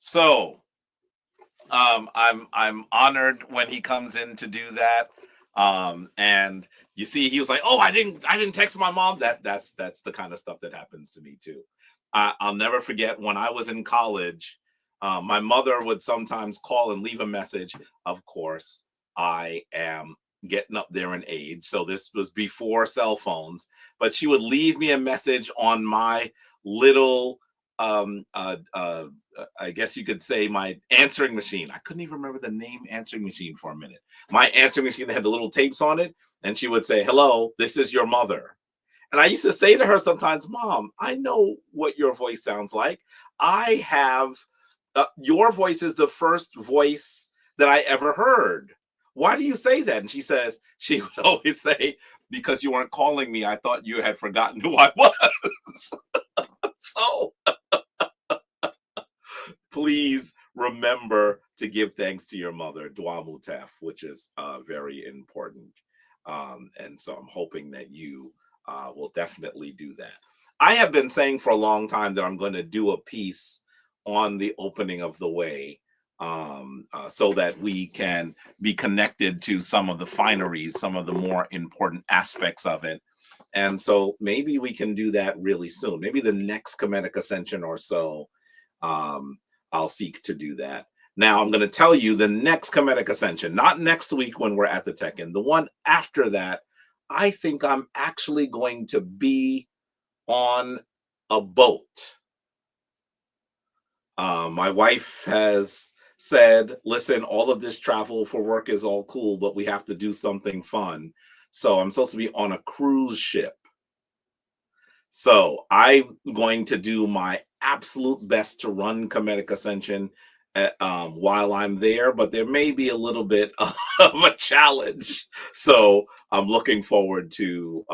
So I'm honored when he comes in to do that. And you see, he was like, "Oh, I didn't text my mom." That's the kind of stuff that happens to me too. I'll never forget when I was in college. My mother would sometimes call and leave a message. Of course, I am getting up there in age, so this was before cell phones. But she would leave me a message on my little I guess you could say my answering machine. I couldn't even remember the name answering machine for a minute. My answering machine that had the little tapes on it, and she would say, "Hello, this is your mother." And I used to say to her sometimes, "Mom, I know what your voice sounds like. I have your voice is the first voice that I ever heard. Why do you say that?" And she would always say, "Because you weren't calling me. I thought you had forgotten who I was." So please remember to give thanks to your mother, Dwa Mutef, which is very important. And so I'm hoping that you will definitely do that. I have been saying for a long time that I'm going to do a piece on the opening of the way, so that we can be connected to some of the fineries, some of the more important aspects of it. And so maybe we can do that really soon. Maybe the next Kemetic Ascension or so. Um, I'll seek to do that. Now, I'm going to tell you the next Kemetic Ascension, not next week when we're at the Tekken, the one after that, I think I'm actually going to be on a boat. My wife has said, listen, all of this travel for work is all cool, but we have to do something fun. So I'm supposed to be on a cruise ship. So I'm going to do my absolute best to run Kemetic Ascension while I'm there, but there may be a little bit of a challenge. So I'm looking forward to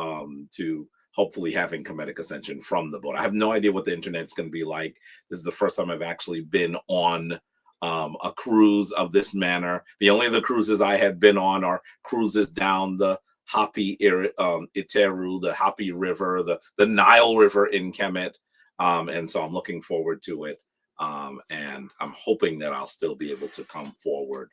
hopefully having Kemetic Ascension from the boat. I have no idea what the internet's going to be like. This is the first time I've actually been on a cruise of this manner. The only other cruises I had been on are cruises down the Iteru, the Happy River, the Nile River in Kemet. And so I'm looking forward to it. And I'm hoping that I'll still be able to come forward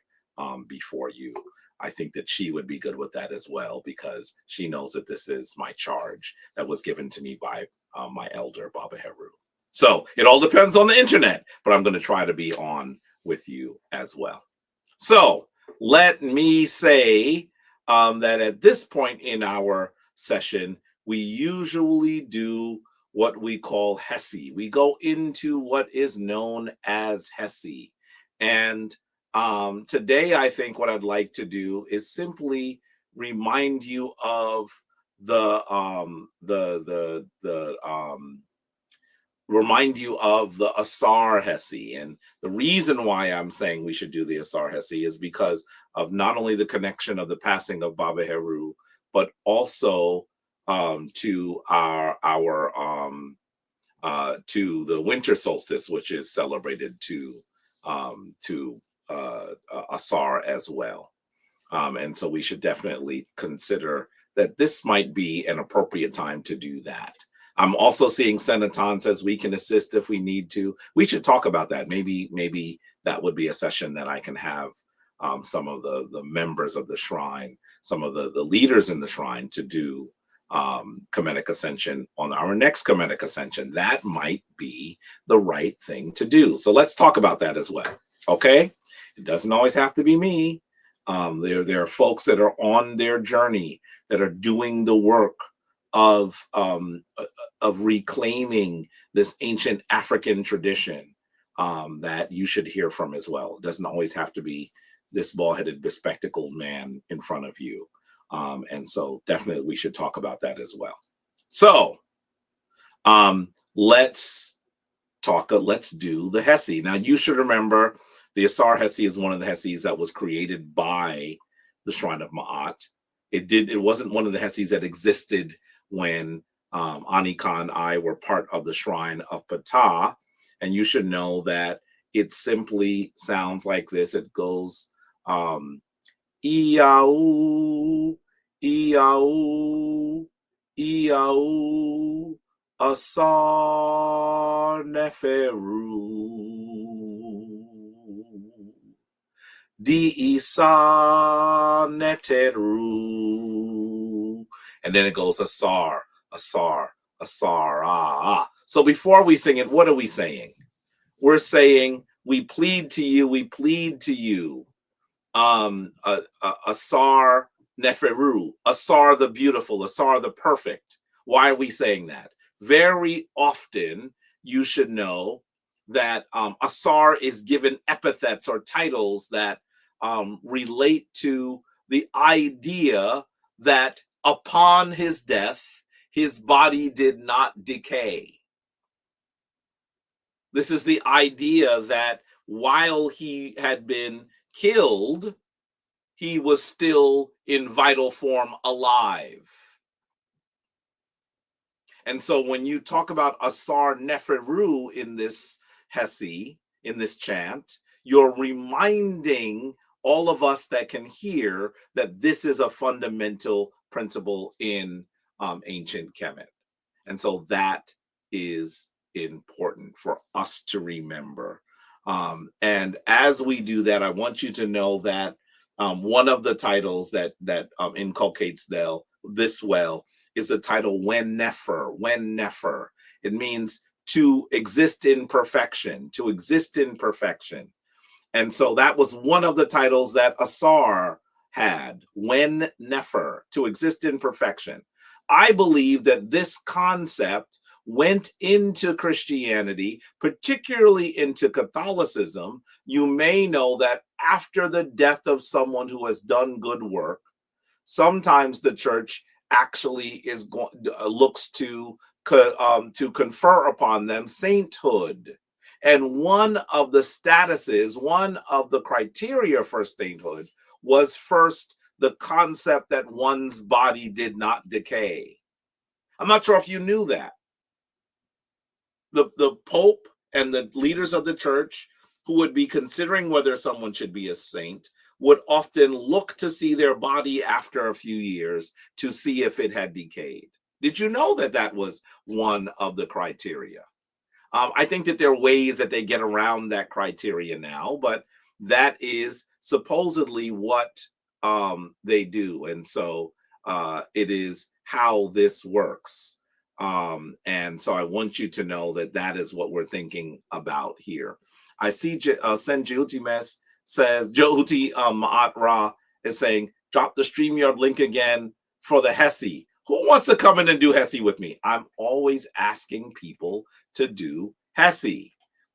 before you. I think that she would be good with that as well, because she knows that this is my charge that was given to me by my elder, Baba Heru. So it all depends on the internet, but I'm going to try to be on with you as well. So let me say that at this point in our session, we usually do what we call Hesi. We go into what is known as Hesi. And today, I think what I'd like to do is simply remind you of remind you of the Asar Hesi. And the reason why I'm saying we should do the Asar Hesi is because of not only the connection of the passing of Baba Heru, but also to to the winter solstice, which is celebrated to Asar as well. And so we should definitely consider that this might be an appropriate time to do that. I'm also seeing Senaton says we can assist if we need to. We should talk about that. Maybe that would be a session that I can have some of the members of the shrine, some of the leaders in the shrine to do Kemetic Ascension on our next Kemetic Ascension. That might be the right thing to do. So let's talk about that as well. Okay? It doesn't always have to be me. There are folks that are on their journey that are doing the work of reclaiming this ancient African tradition that you should hear from as well. It doesn't always have to be this bald-headed, bespectacled man in front of you. And so definitely we should talk about that as well. So let's do the Hesi. Now you should remember the Asar Hesi is one of the Hesis that was created by the Shrine of Ma'at. It wasn't one of the Hesis that existed when Anika and I were part of the Shrine of Ptah. And you should know that it simply sounds like this. It goes Iau, Iau, Iau, Asar Neferu, Di Isa Neteru. And then it goes Asar, Asar, Asar, ah. So before we sing it, what are we saying? We're saying, we plead to you, we plead to you. Asar Neferu, Asar the beautiful, Asar the perfect. Why are we saying that? Very often, you should know that Asar is given epithets or titles that relate to the idea that upon his death, his body did not decay. This is the idea that while he had been killed, he was still in vital form alive. And so when you talk about Asar Neferu in this Hesi, in this chant, you're reminding all of us that can hear that this is a fundamental principle in ancient Kemet. And so that is important for us to remember. And as we do that, I want you to know that one of the titles that inculcates this well is the title Wen Nefer. Wen Nefer. It means to exist in perfection, to exist in perfection. And so that was one of the titles that Asar had, Wen Nefer, to exist in perfection. I believe that this concept went into Christianity, particularly into Catholicism. You may know that after the death of someone who has done good work, sometimes the church actually looks to confer upon them sainthood. And one of the statuses, one of the criteria for sainthood was first the concept that one's body did not decay. I'm not sure if you knew that. The Pope and the leaders of the church who would be considering whether someone should be a saint would often look to see their body after a few years to see if it had decayed. Did you know that that was one of the criteria? I think that there are ways that they get around that criteria now, but that is supposedly what They do. And so it is how this works. And so I want you to know that that is what we're thinking about here. I see Sen Jehuti Mess says, Jehuti Ma'at Ra is saying, drop the StreamYard link again for the Hesi. Who wants to come in and do Hesi with me? I'm always asking people to do Hesi.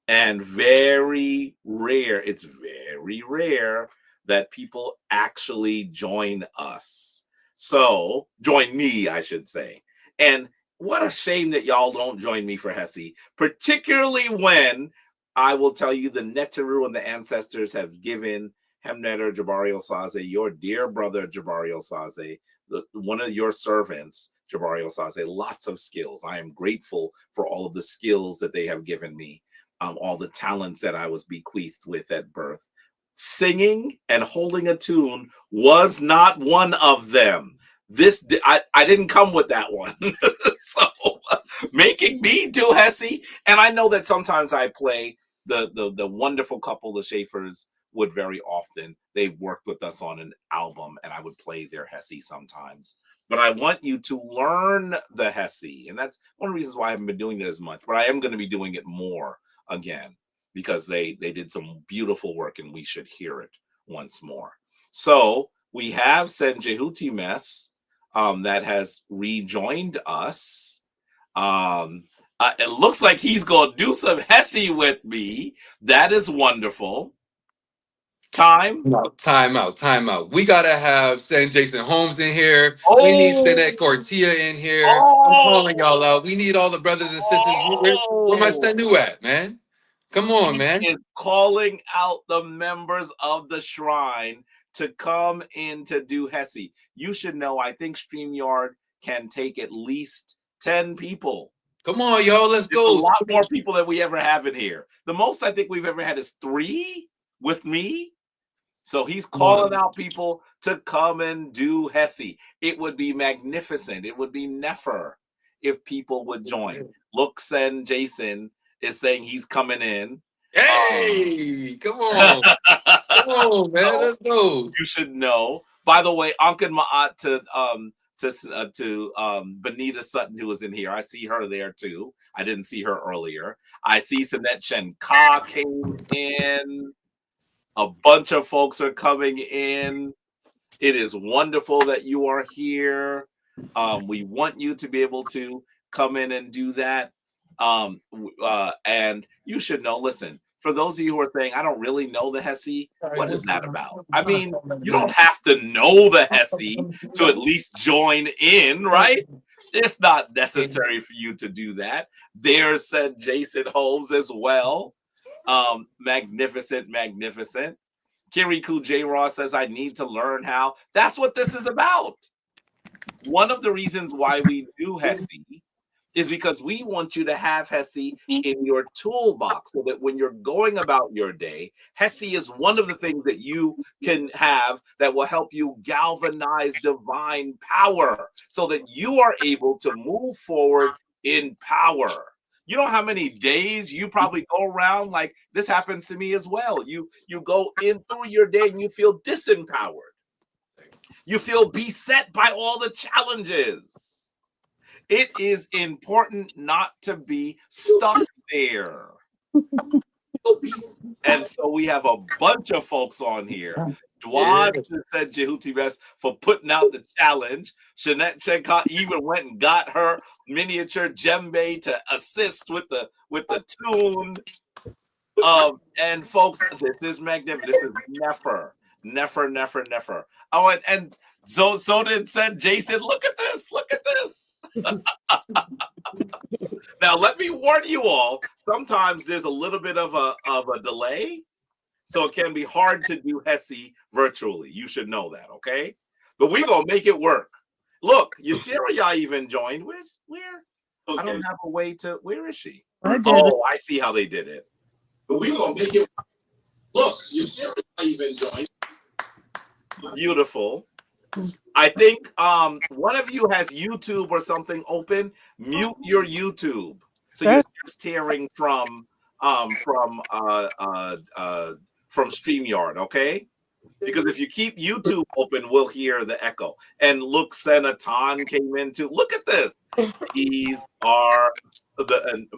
And very rare, it's very rare that people actually join us. So join me, I should say. And what a shame that y'all don't join me for Hesi, particularly when I will tell you the Netaru and the ancestors have given Hemneter Jabari Osaze, your dear brother Jabari Osaze, one of your servants, Jabari Osaze, lots of skills. I am grateful for all of the skills that they have given me, all the talents that I was bequeathed with at birth. Singing and holding a tune was not one of them. I didn't come with that one. So making me do Hesi, and I know that sometimes I play the wonderful couple, the Schaefers, would very often. They worked with us on an album, and I would play their Hesi sometimes. But I want you to learn the Hesi, and that's one of the reasons why I haven't been doing it as much. But I am going to be doing it more again, because they did some beautiful work, and we should hear it once more. So we have Sen Jehuti Mess that has rejoined us. It looks like he's going to do some Hesi with me. That is wonderful. Time out. We gotta have San Jason Holmes in here. We need Senet Cortia in here. I'm calling y'all out. We need all the brothers and sisters. Where my Senu at, man? Come on, man. Is calling out the members of the shrine to come in to do Hesi. You should know, I think StreamYard can take at least 10 people. Come on, y'all. Let's go. A lot more people than we ever have in here. The most I think we've ever had is 3 with me. So he's calling out people to come and do Hesi. It would be magnificent. It would be nefer if people would join. Look, Sen Jason is saying he's coming in. Hey, come on. Come on, man. Let's go. You should know. By the way, Ankan Ma'at to Benita Sutton, who was in here. I see her there too. I didn't see her earlier. I see Sanet Chen Ka came in. A bunch of folks are coming in. It is wonderful that you are here. We want you to be able to come in and do that. And you should know, listen, for those of you who are saying, I don't really know the Hesi, what is that about? I mean, you don't have to know the Hesi to at least join in, right? It's not necessary for you to do that. There's said Jason Holmes as well. Magnificent. Kirikou J. Ross says, I need to learn how. That's what this is about. One of the reasons why we do Hesi is because we want you to have Hesi in your toolbox, so that when you're going about your day, Hesi is one of the things that you can have that will help you galvanize divine power, so that you are able to move forward in power. You know how many days you probably go around like this happens to me as well. You go in through your day and you feel disempowered. You feel beset by all the challenges. It is important not to be stuck there. And so we have a bunch of folks on here. Dwan said Jehuti Best for putting out the challenge. Shanette Chenka even went and got her miniature djembe to assist with the tune. And folks, this is magnificent. This is nefer. Oh, and so did said Jason. Look at this. Now let me warn you all. Sometimes there's a little bit of a delay. So it can be hard to do Hesi virtually. You should know that, okay? But we're going to make it work. Look, Yusteria even joined. Where? Okay. I don't have a way to... Where is she? I see how they did it. But we're going to make it... Look, Yusteria even joined. Beautiful. I think one of you has YouTube or something open. Mute your YouTube. So you're just hearing from StreamYard, okay? Because if you keep YouTube open, we'll hear the echo. And look, Senatan came into. Look at this. These are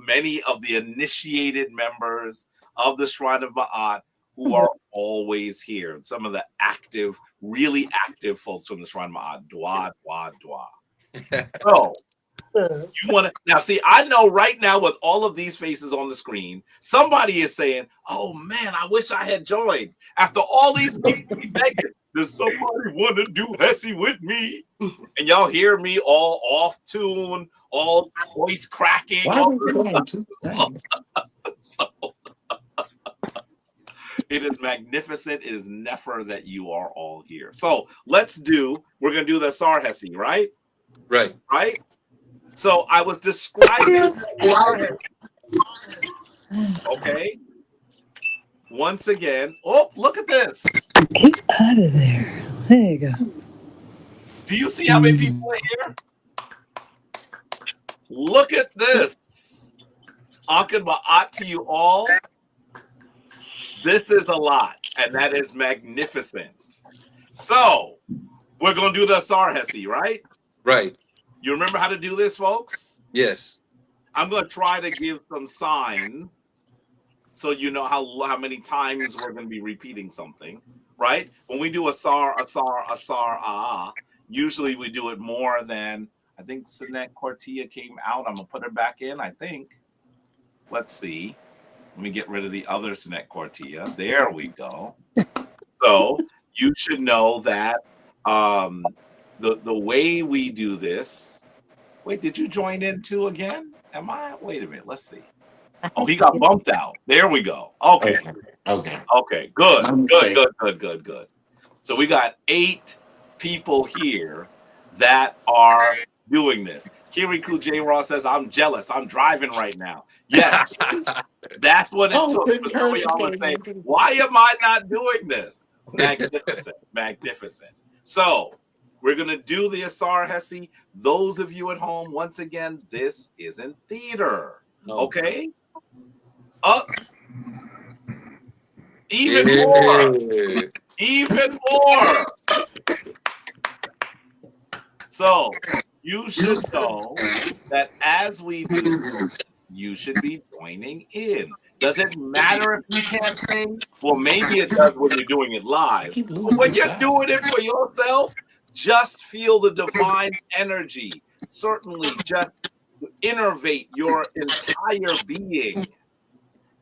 many of the initiated members of the Shrine of Ma'at who are always here. Some of the active, really active folks from the Shrine of Ma'at. Dwa, dwa, dwa. So you want to now see, I know right now with all of these faces on the screen, somebody is saying, oh man, I wish I had joined. After all these weeks begging, does somebody want to do Hesse with me? And y'all hear me all off tune, all voice cracking. Why would you doing two things? So it is magnificent. It is nefer that you are all here. So we're going to do the Sar Hesse, right? Right. Right? So I was describing okay. Once again, oh, look at this. Get out of there. There you go. Do you see how many people are here? Look at this. Ankh Ma'at to you all. This is a lot, and that is magnificent. So we're going to do the Sar Hesse, right? Right. You remember how to do this, folks? Yes. I'm going to try to give some signs so you know how many times we're going to be repeating something, right? When we do a sar, usually we do it more than, I think Sinet Cortia came out. I'm going to put her back in, I think. Let's see. Let me get rid of the other Sinet Cortia. There we go. So you should know that the way we do this. Wait, did you join in too again? Am I? Wait a minute. Let's see. Oh, he got bumped out. There we go. Okay. Okay. Good. So we got 8 people here that are doing this. Kirikou J. Ross says, I'm jealous. I'm driving right now. Yes. That's what it took. For some of y'all would say, why am I not doing this? Magnificent. So we're going to do the Asar Hesse. Those of you at home, once again, this isn't theater. Okay? Even more. So you should know that as we do, you should be joining in. Does it matter if you can't sing? Well, maybe it does when you're doing it live. But when you're doing it for yourself, just feel the divine energy. Certainly, just innervate your entire being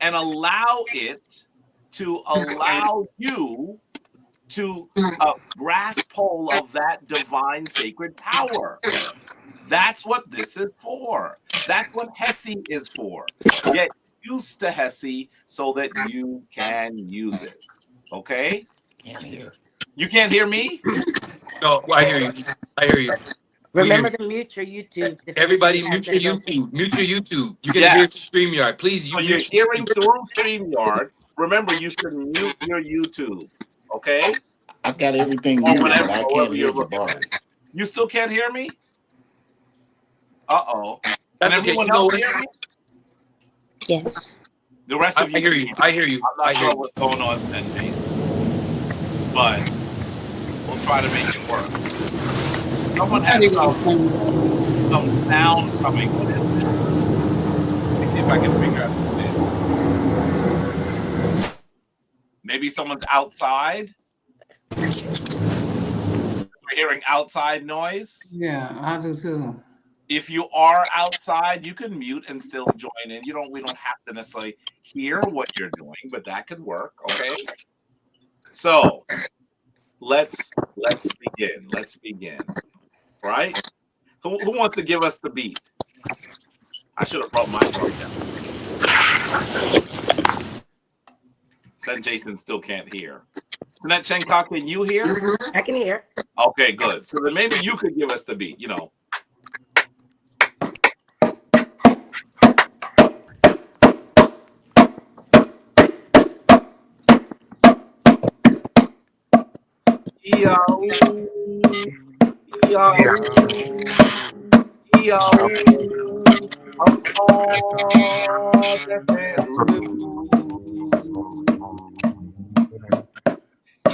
and allow it to allow you to grasp hold of that divine sacred power. That's what this is for. That's what Hesse is for. Get used to Hesse so that you can use it. Okay? Can't hear. You can't hear me? No, I hear you. Remember to mute your YouTube. Everybody mute your YouTube. Mute your YouTube. You can hear StreamYard. Please, so you're hearing through StreamYard. Remember, you should mute your YouTube. Okay? I've got everything muted, but I can't hear the bar. You still can't hear me? Uh-oh. Can everyone else hear me? Yes. The rest of you. I hear you. I'm not sure what's going on then, James. But we'll try to make it work. Someone has some sound coming. What is it? Let me see if I can figure out what it is. Maybe someone's outside. We're hearing outside noise. Yeah, I do too. If you are outside, you can mute and still join in. We don't have to necessarily hear what you're doing, but that could work. Okay. So let's begin. Right? Who wants to give us the beat? I should have brought my drum down. Sen Jason still can't hear. Sinet Chenkak, can you hear? I can hear. Okay, good. So then maybe you could give us the beat,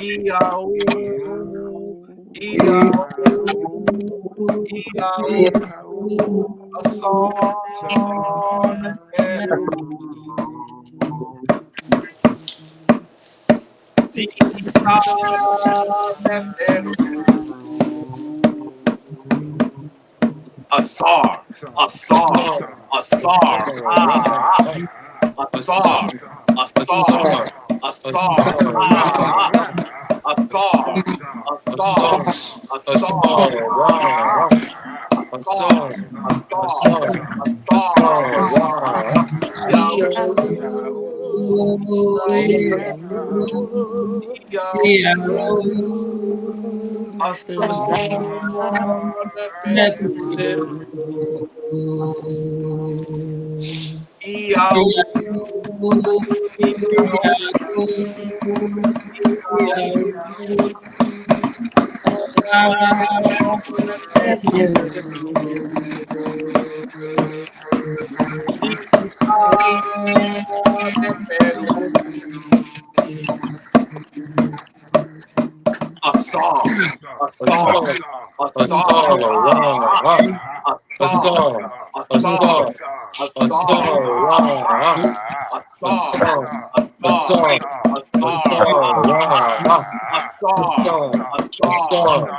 Ee-ah-oh, ee-ah-oh, ee-ah-oh, a song that a SAR, a SAR, a SAR, a SAR, a SAR, a SAR, a SAR, a SAR, a SAR, a SAR, a SAR, a SAR, a a SAR, a SAR, a SAR, a SAR, a SAR, a SAR, a SAR, a SAR, a SAR, a SAR, a SAR, a SAR,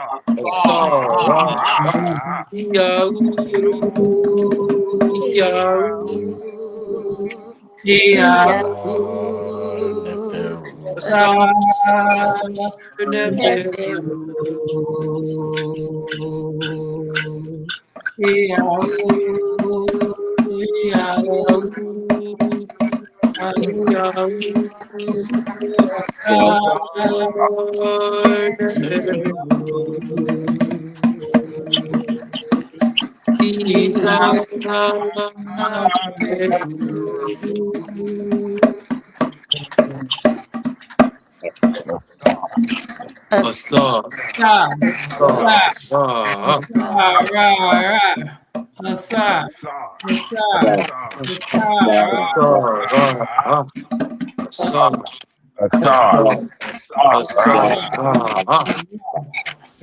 A song.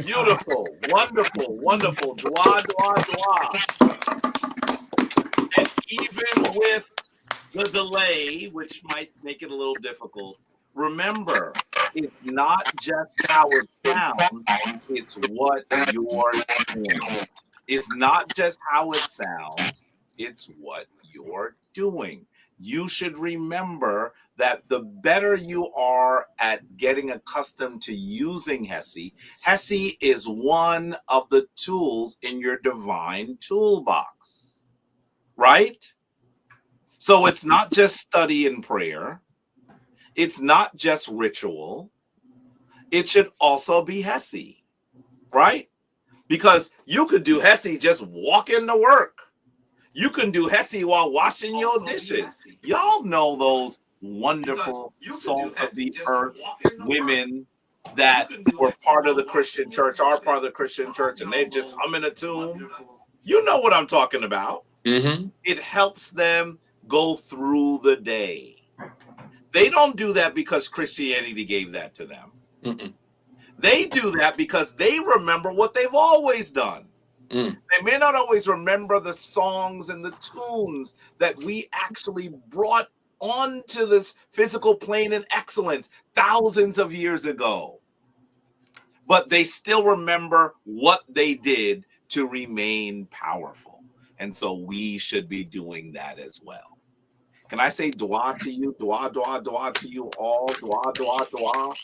beautiful, wonderful, wonderful. Dua, dua, dua. And even with the delay, which might make it a little difficult, remember, it's not just how it sounds, it's what you're doing. It's not just how it sounds, it's what you're doing. You should remember that the better you are at getting accustomed to using Hesi is one of the tools in your divine toolbox, right? So it's not just study and prayer. It's not just ritual. It should also be Hesi, right? Because you could do Hesi just walking to work. You can do Hesi while washing your dishes. Y'all know those wonderful salt of the earth women that were part of the Christian church, are part of the Christian church, and they just humming a tune. You know what I'm talking about. Mm-hmm. It helps them go through the day. They don't do that because Christianity gave that to them. Mm-mm. They do that because they remember what they've always done. Mm. They may not always remember the songs and the tunes that we actually brought onto this physical plane in excellence thousands of years ago. But they still remember what they did to remain powerful. And so we should be doing that as well. Can I say dua to you? Dua, dua, dua to you all. Dua, dua, dua.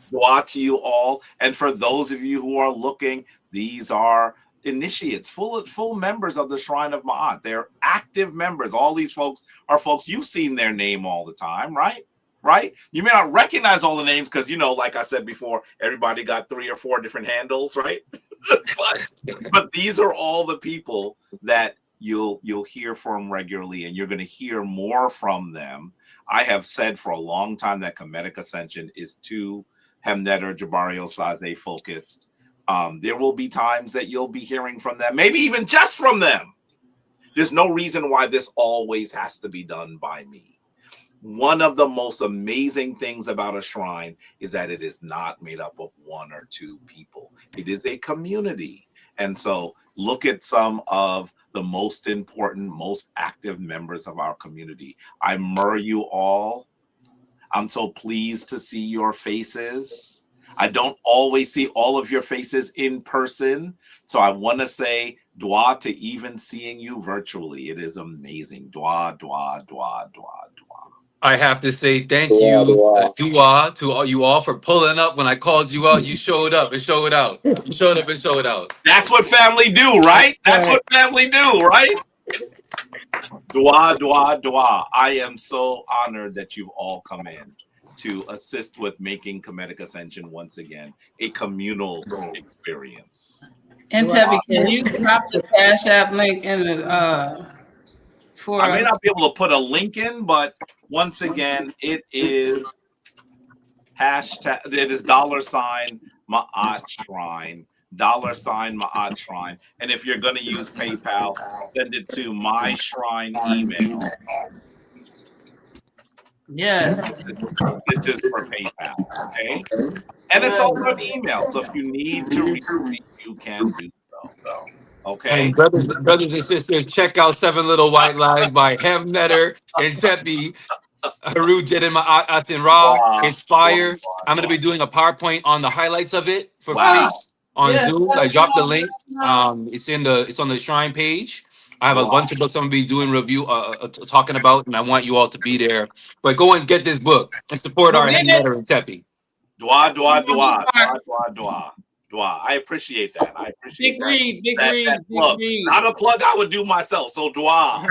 Dua to you all. And for those of you who are looking, these are initiates, full members of the Shrine of Ma'at. They're active members. All these folks are folks you've seen their name all the time, right? Right? You may not recognize all the names because, you know, like I said before, everybody got 3 or 4 different handles, right? but these are all the people that you'll hear from regularly, and you're going to hear more from them. I have said for a long time that Kemetic Ascension is too Hemnet or Jabario Saze focused. There will be times that you'll be hearing from them, maybe even just from them. There's no reason why this always has to be done by me. one of the most amazing things about a shrine is that it is not made up of one or two people. It is a community. And so look at some of the most important, most active members of our community. I admire you all. I'm so pleased to see your faces. I don't always see all of your faces in person. So I want to say dua to even seeing you virtually. It is amazing. Dua, dua, dua, dua, dua. I have to say thank you, Dua, to all you all for pulling up when I called you out. You showed up and showed out. You showed up and showed out. That's what family do, right? That's what family do, right? Dua, dua, dua. I am so honored that you've all come in to assist with making Kemetic Ascension once again a communal experience. And Tubby, can you drop the Cash App link in the for I may us? not be able to put a link in, but once again, it is hashtag, it is $ Ma'at Shrine, $Ma'at Shrine. And if you're going to use PayPal, send it to my shrine email. Yes. This is for PayPal, okay? And it's all on email. So if you need to reach me, you can do so. Okay. And brothers and sisters, check out Seven Little White Lies by Hemnetter and Tepi, Haru Jedin Ma'at and Ra, Inspire. I'm going to be doing a PowerPoint on the highlights of it for free on Zoom. I dropped the link. It's on the Shrine page. I have a bunch of books I'm going to be doing review, talking about, and I want you all to be there. But go and get this book and support our Hemnetter and Tepi. Dua, dua, dua, dua, dua, dua. Dua. I appreciate that. I appreciate Big read, big read, that big plug. read. Not a plug I would do myself. So dua.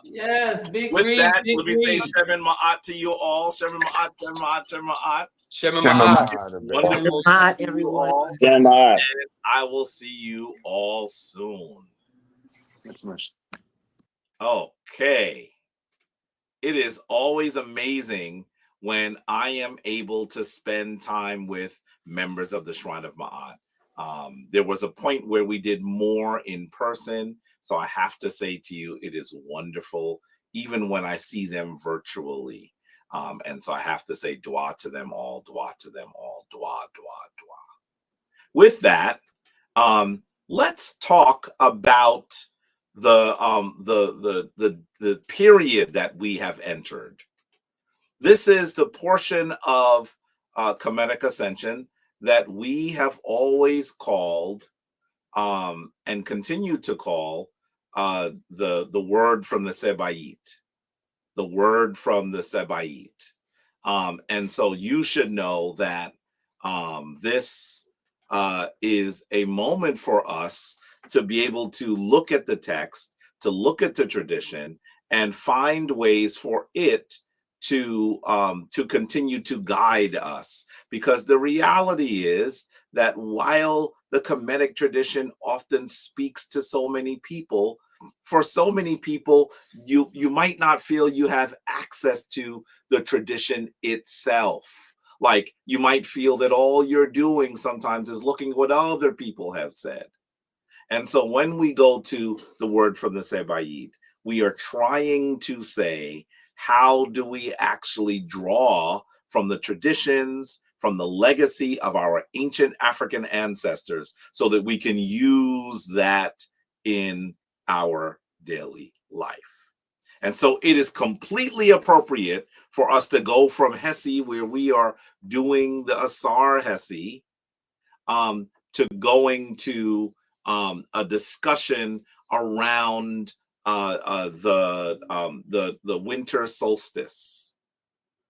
Yes, big With read, that, big let me read. say Shemin Ma'at to you all. Shemin Ma'at, Shemin Ma'at, Shemin Ma'at. Shemin Ma'at. Wonderful Ma'at, to see you everyone. all. And I will see you all soon. Okay. It is always amazing when I am able to spend time with members of the Shrine of Ma'at. There was a point where we did more in person. So I have to say to you, it is wonderful, even when I see them virtually. And so I have to say dua to them all, dua to them all, dua, dua, dua. With that, let's talk about the period that we have entered. This is the portion of Kemetic Ascension that we have always called and continue to call the word from the Sebayit, the word from the Sebayit. And so you should know that this is a moment for us to be able to look at the text, to look at the tradition, and find ways for it to continue to guide us. Because the reality is that while the Kemetic tradition often speaks to so many people, for so many people, you might not feel you have access to the tradition itself. Like you might feel that all you're doing sometimes is looking what other people have said. And so when we go to the word from the Sebayit, we are trying to say, how do we actually draw from the traditions, from the legacy of our ancient African ancestors, so that we can use that in our daily life? And so it is completely appropriate for us to go from Hesi, where we are doing the Asar Hesi, to going to a discussion around the winter solstice.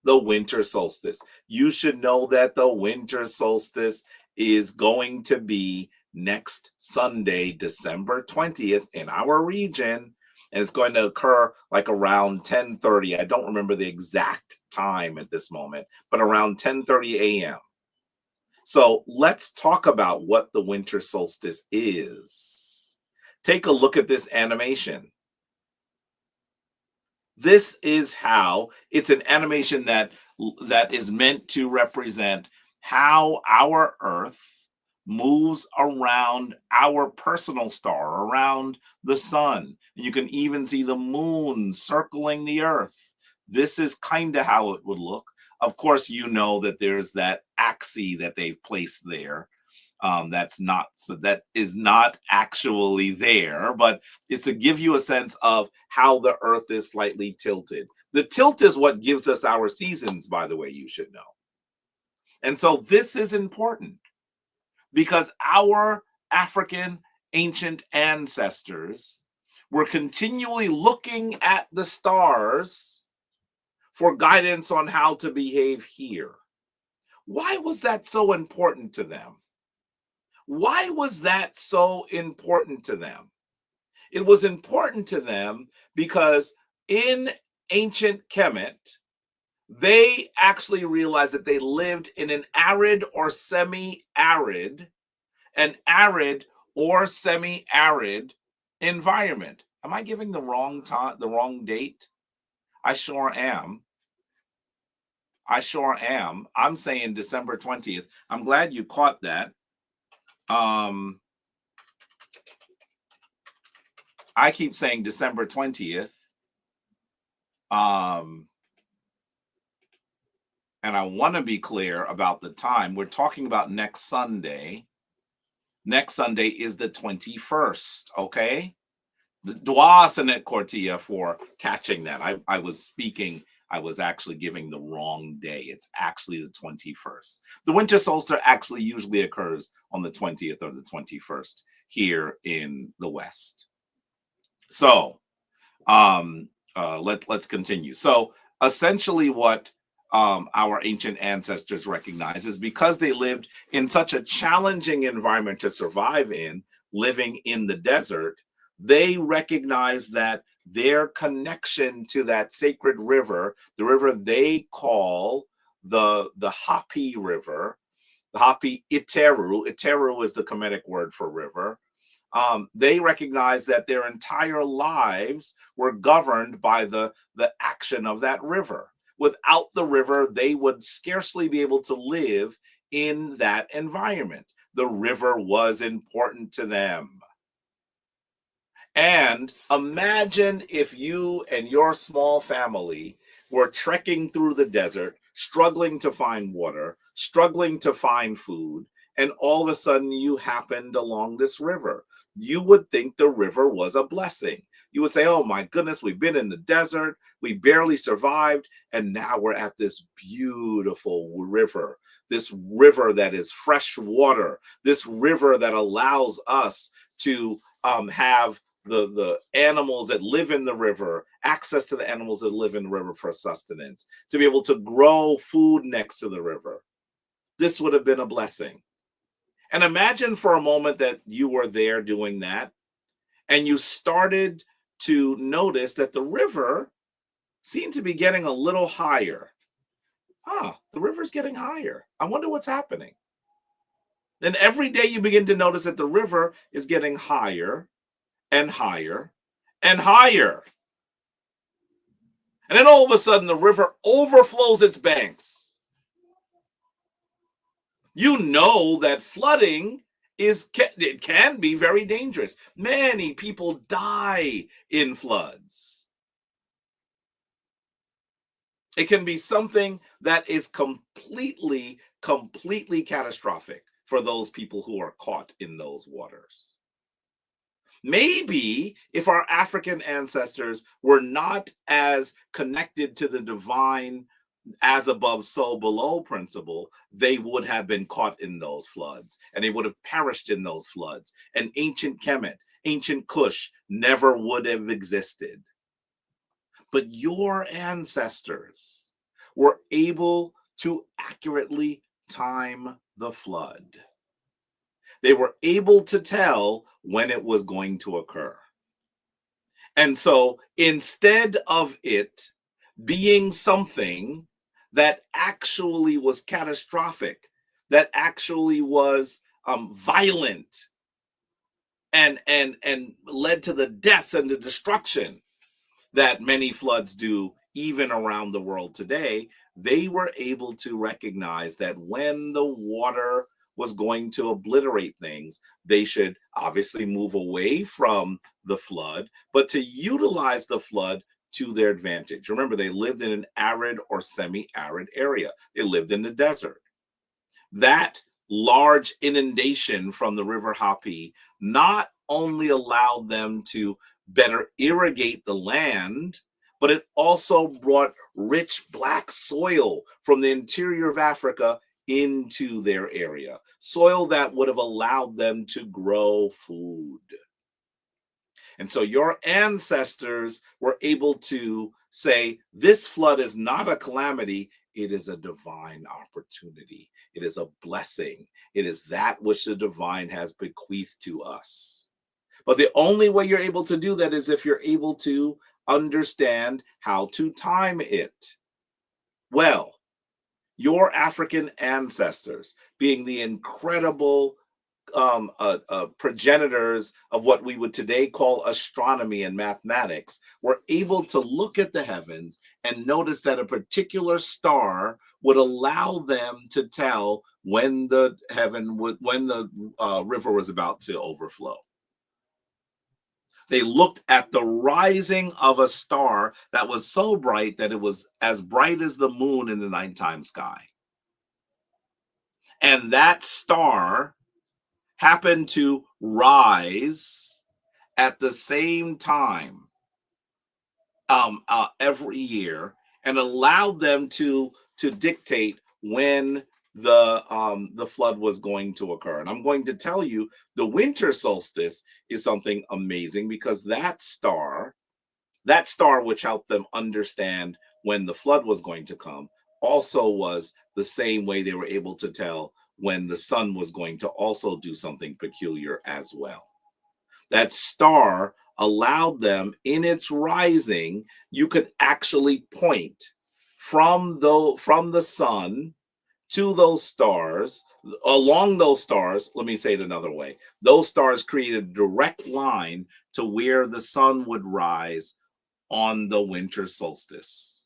The winter solstice. You should know that the winter solstice is going to be next Sunday, December 20th in our region. And it's going to occur like around 10:30. I don't remember the exact time at this moment, but around 10:30 a.m. So let's talk about what the winter solstice is. Take a look at this animation. This is how it's an animation that is meant to represent how our Earth moves around our personal star, around the sun. You can even see the moon circling the earth. This is kind of how it would look. Of course, you know that there's that axis that they've placed there. That is not actually there, but it's to give you a sense of how the earth is slightly tilted. The tilt is what gives us our seasons, by the way, you should know. And so this is important because our African ancient ancestors were continually looking at the stars for guidance on how to behave here. Why was that so important to them? Why was that so important to them? It was important to them because in ancient Kemet, they actually realized that they lived in an arid or semi-arid, or semi-arid environment. Am I giving the wrong time, the wrong date? I sure am. I'm saying December 20th. I'm glad you caught that. I keep saying December 20th. And I want to be clear about the time. We're talking about next Sunday. Next Sunday is the 21st, okay? The Dwa Senet Cortia for catching that. I was actually giving the wrong day. It's actually the 21st. The winter solstice actually usually occurs on the 20th or the 21st here in the West. So let's continue. So essentially what our ancient ancestors recognize is because they lived in such a challenging environment to survive in, living in the desert, they recognize that their connection to that sacred river, the river they call the Hapi River, the Hapi Iteru. Iteru is the Kemetic word for river. They recognize that their entire lives were governed by the action of that river. Without the river, they would scarcely be able to live in that environment. The river was important to them. And imagine if you and your small family were trekking through the desert, struggling to find water, struggling to find food, and all of a sudden you happened along this river. You would think the river was a blessing. You would say, oh my goodness, we've been in the desert, we barely survived, and now we're at this beautiful river, this river that is fresh water, this river that allows us to have the animals that live in the river, access to the animals that live in the river for sustenance, to be able to grow food next to the river. This would have been a blessing. And imagine for a moment that you were there doing that, and you started to notice that the river seemed to be getting a little higher. The river's getting higher. I wonder what's happening. Then every day you begin to notice that the river is getting higher and higher and higher. And then all of a sudden the river overflows its banks. You know that flooding it can be very dangerous. Many people die in floods. It can be something that is completely catastrophic for those people who are caught in those waters. Maybe if our African ancestors were not as connected to the divine as above, so below principle, they would have been caught in those floods and they would have perished in those floods. And ancient Kemet, ancient Kush never would have existed. But your ancestors were able to accurately time the flood. They were able to tell when it was going to occur. And so instead of it being something that actually was catastrophic, that actually was violent and led to the deaths and the destruction that many floods do even around the world today, they were able to recognize that when the water was going to obliterate things, they should obviously move away from the flood, but to utilize the flood to their advantage. Remember, they lived in an arid or semi-arid area. They lived in the desert. That large inundation from the river Hapi not only allowed them to better irrigate the land, but it also brought rich black soil from the interior of Africa into their area, soil that would have allowed them to grow food. And so your ancestors were able to say, this flood is not a calamity, it is a divine opportunity. It is a blessing. It is that which the divine has bequeathed to us. But the only way you're able to do that is if you're able to understand how to time it. Well, your African ancestors, being the incredible progenitors of what we would today call astronomy and mathematics, were able to look at the heavens and notice that a particular star would allow them to tell when the river was about to overflow. They looked at the rising of a star that was so bright that it was as bright as the moon in the nighttime sky. And that star happened to rise at the same time every year, and allowed them to dictate when the flood was going to occur. And I'm going to tell you, the winter solstice is something amazing, because that star which helped them understand when the flood was going to come also was the same way they were able to tell when the sun was going to also do something peculiar as well. That star allowed them, in its rising, you could actually point from the sun to those stars, along those stars. Let me say it another way. Those stars created a direct line to where the sun would rise on the winter solstice.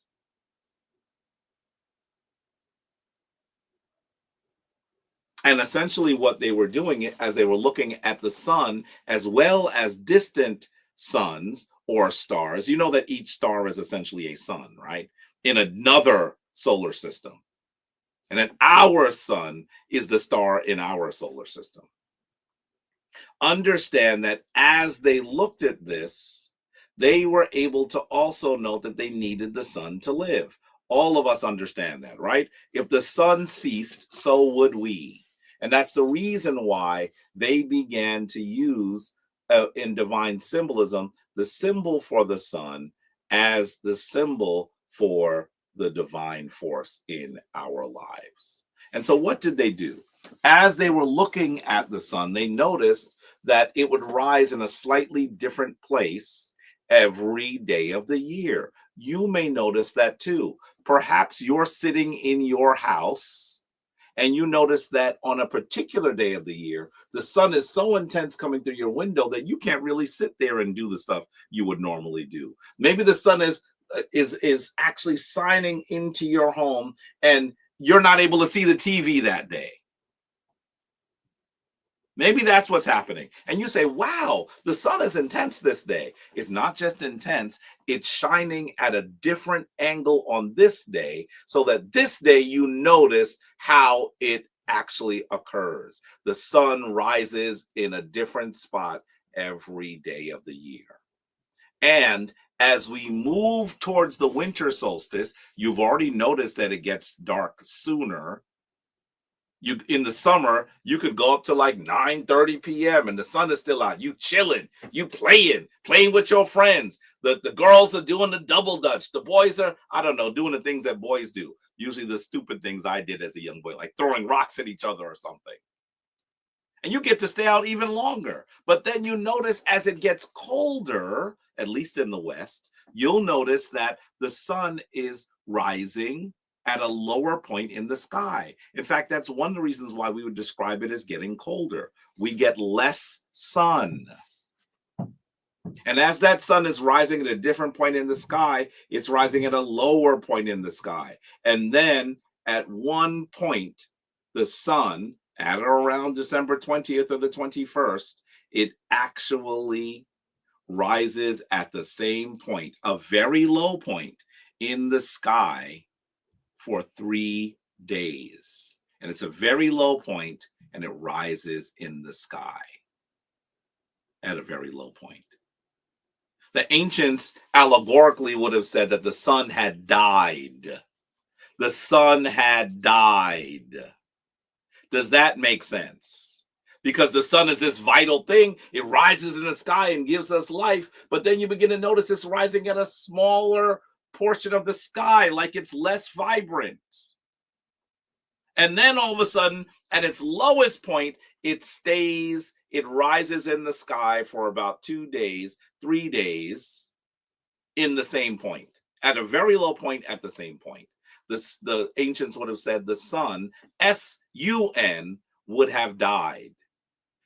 And essentially what they were doing, as they were looking at the sun as well as distant suns or stars, you know that each star is essentially a sun, right? In another solar system. And then our sun is the star in our solar system. Understand that as they looked at this, they were able to also note that they needed the sun to live. All of us understand that, right? If the sun ceased, so would we. And that's the reason why they began to use, in divine symbolism, the symbol for the sun as the symbol for the divine force in our lives. And so what did they do? As they were looking at the sun, they noticed that it would rise in a slightly different place every day of the year. You may notice that too. Perhaps you're sitting in your house and you notice that on a particular day of the year, the sun is so intense coming through your window that you can't really sit there and do the stuff you would normally do. Maybe the sun is actually shining into your home and you're not able to see the TV that day. Maybe that's what's happening. And you say, wow, the sun is intense this day. It's not just intense, it's shining at a different angle on this day, so that this day you notice how it actually occurs. The sun rises in a different spot every day of the year. And as we move towards the winter solstice, you've already noticed that it gets dark sooner. In the summer, you could go up to like 9:30 p.m. and the sun is still out. You chilling, you playing with your friends. The girls are doing the double dutch. The boys are, I don't know, doing the things that boys do. Usually the stupid things I did as a young boy, like throwing rocks at each other or something. And you get to stay out even longer. But then you notice as it gets colder, at least in the West, you'll notice that the sun is rising at a lower point in the sky. In fact, that's one of the reasons why we would describe it as getting colder. We get less sun. And as that sun is rising at a different point in the sky, it's rising at a lower point in the sky. And then at one point, the sun at or around December 20th or the 21st, it actually rises at the same point, a very low point in the sky for 3 days. And it's a very low point, and it rises in the sky at a very low point. The ancients allegorically would have said that the sun had died. The sun had died. Does that make sense? Because the sun is this vital thing. It rises in the sky and gives us life. But then you begin to notice it's rising at a smaller portion of the sky, like it's less vibrant. And then all of a sudden, at its lowest point, it rises in the sky for about 2 days, 3 days in the same point, at a very low point at the same point. The ancients would have said the sun, S-U-N, would have died.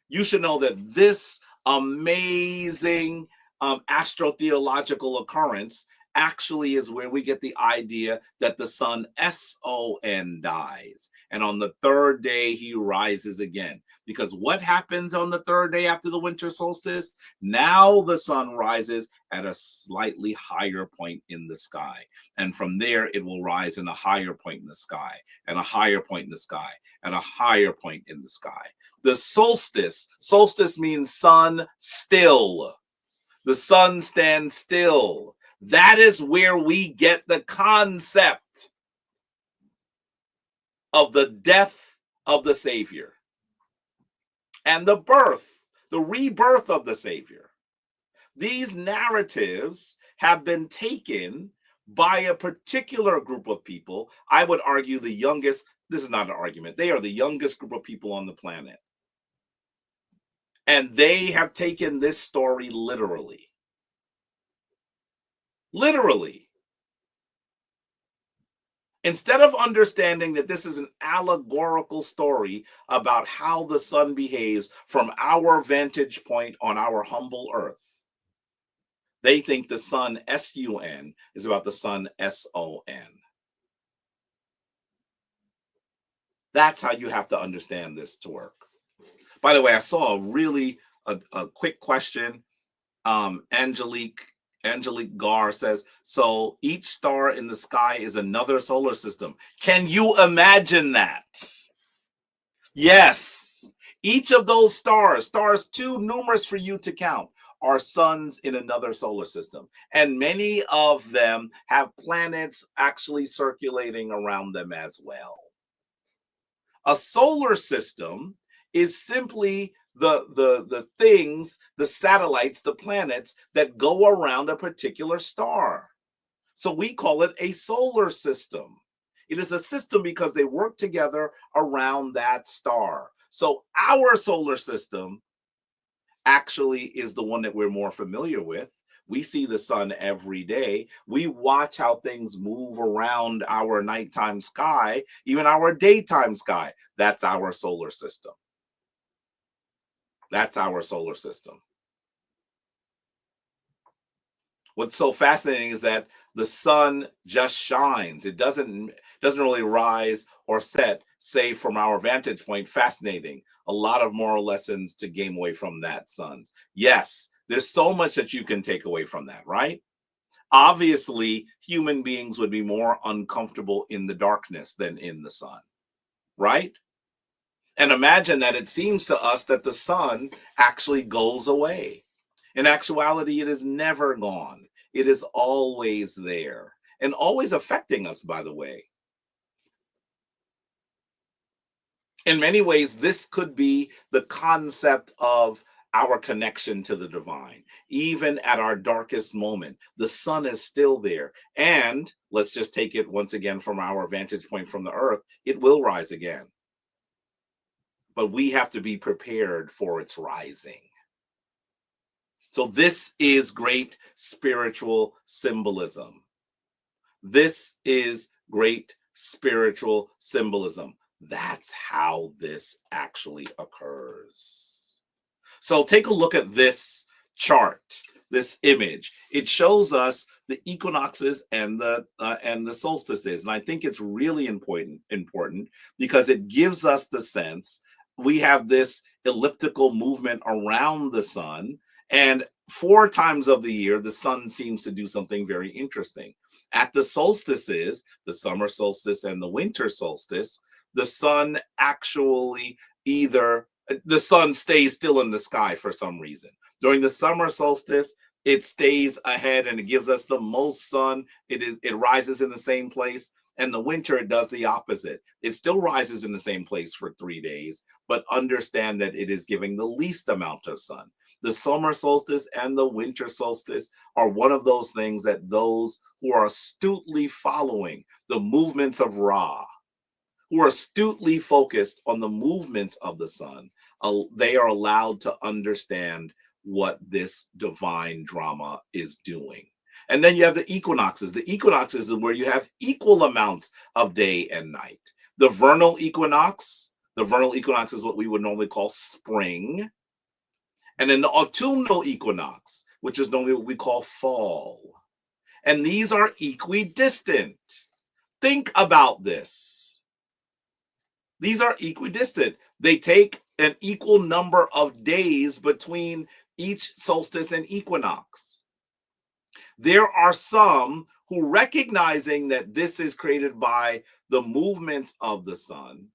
You should know that this amazing astrotheological occurrence actually is where we get the idea that the sun, S-O-N, dies. And on the third day, he rises again. Because what happens on the third day after the winter solstice? Now the sun rises at a slightly higher point in the sky. And from there, it will rise in a higher point in the sky, and a higher point in the sky, and a higher point in the sky. The solstice means sun still. The sun stands still. That is where we get the concept of the death of the Savior and the rebirth of the Savior. These narratives have been taken by a particular group of people. I would argue the youngest, this is not an argument, they are the youngest group of people on the planet. And they have taken this story literally. Literally. Instead of understanding that this is an allegorical story about how the sun behaves from our vantage point on our humble earth, they think the sun, S-U-N, is about the sun, S-O-N. That's how you have to understand this to work. By the way, I saw a quick question. Angelique Gar says, so each star in the sky is another solar system. Can you imagine that? Yes. Each of those stars too numerous for you to count, are suns in another solar system. And many of them have planets actually circulating around them as well. A solar system is simply the things, the satellites, the planets that go around a particular star. So we call it a solar system. It is a system because they work together around that star. So our solar system actually is the one that we're more familiar with. We see the sun every day. We watch how things move around our nighttime sky, even our daytime sky. That's our solar system. That's our solar system. What's so fascinating is that the sun just shines. It doesn't really rise or set, say, from our vantage point. Fascinating. A lot of moral lessons to gain away from that, sons. Yes, there's so much that you can take away from that, right? Obviously, human beings would be more uncomfortable in the darkness than in the sun, right? And imagine that it seems to us that the sun actually goes away. In actuality, it is never gone. It is always there and always affecting us, by the way. In many ways, this could be the concept of our connection to the divine. Even at our darkest moment, the sun is still there. And let's just take it once again from our vantage point from the earth, it will rise again. But we have to be prepared for its rising. So this is great spiritual symbolism. This is great spiritual symbolism. That's how this actually occurs. So take a look at this chart, this image. It shows us the equinoxes and the solstices. And I think it's really important because it gives us the sense we have this elliptical movement around the sun, and 4 times of the year the sun seems to do something very interesting. At the solstices, the summer solstice and the winter solstice, the sun actually the sun stays still in the sky for some reason. During the summer solstice, it stays ahead and it gives us the most sun. It rises in the same place. And the winter, it does the opposite. It still rises in the same place for 3 days, but understand that it is giving the least amount of sun. The summer solstice and the winter solstice are one of those things that those who are astutely following the movements of Ra, who are astutely focused on the movements of the sun, they are allowed to understand what this divine drama is doing. And then you have the equinoxes. The equinoxes is where you have equal amounts of day and night. The vernal equinox is what we would normally call spring. And then the autumnal equinox, which is normally what we call fall. And these are equidistant. Think about this. These are equidistant. They take an equal number of days between each solstice and equinox. There are some who, recognizing that this is created by the movements of the sun,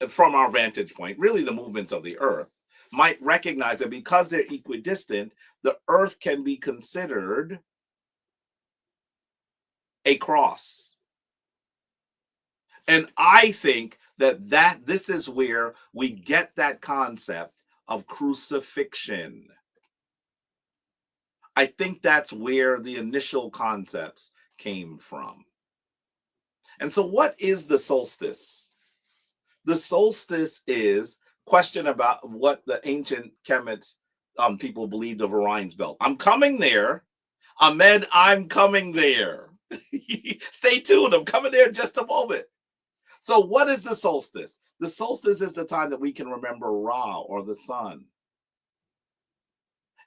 from our vantage point, really the movements of the earth, might recognize that because they're equidistant, the earth can be considered a cross. And I think that this is where we get that concept of crucifixion. I think that's where the initial concepts came from. And so what is the solstice? The solstice is question about what the ancient Kemet people believed of Orion's belt. I'm coming there. Ahmed, I'm coming there. Stay tuned. I'm coming there in just a moment. So what is the solstice? The solstice is the time that we can remember Ra, or the sun.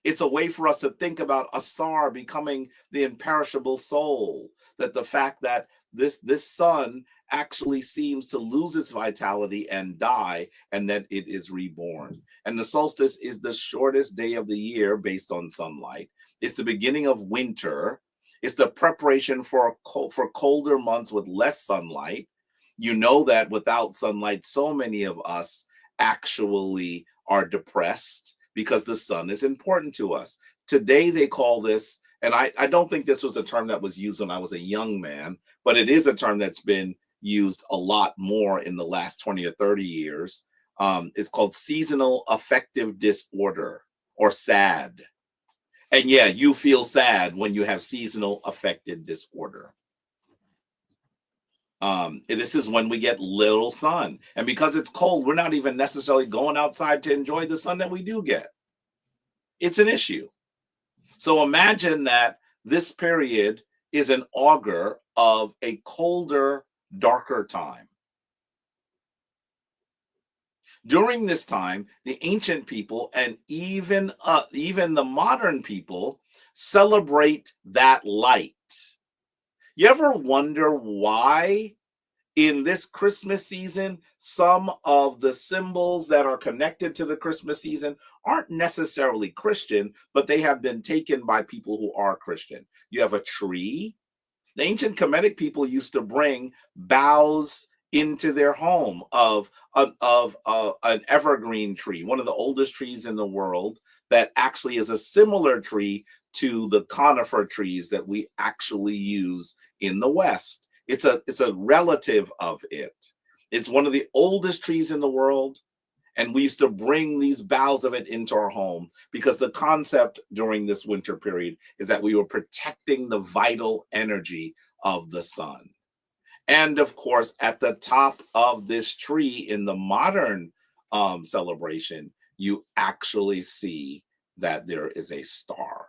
It's a way for us to think about Asar becoming the imperishable soul, that the fact that this sun actually seems to lose its vitality and die, and that it is reborn. And the solstice is the shortest day of the year based on sunlight. It's the beginning of winter. It's the preparation for colder months with less sunlight. You know that without sunlight, so many of us actually are depressed because the sun is important to us. Today they call this, and I don't think this was a term that was used when I was a young man, but it is a term that's been used a lot more in the last 20 or 30 years. It's called seasonal affective disorder, or SAD. And yeah, you feel sad when you have seasonal affective disorder. This is when we get little sun. And because it's cold, we're not even necessarily going outside to enjoy the sun that we do get. It's an issue. So imagine that this period is an augur of a colder, darker time. During this time, the ancient people and even the modern people celebrate that light. You ever wonder why in this Christmas season, some of the symbols that are connected to the Christmas season aren't necessarily Christian, but they have been taken by people who are Christian? You have a tree. The ancient Kemetic people used to bring boughs into their home of an evergreen tree, one of the oldest trees in the world, that actually is a similar tree to the conifer trees that we actually use in the West. It's a relative of it. It's one of the oldest trees in the world, and we used to bring these boughs of it into our home because the concept during this winter period is that we were protecting the vital energy of the sun. And of course, at the top of this tree in the modern celebration, you actually see that there is a star.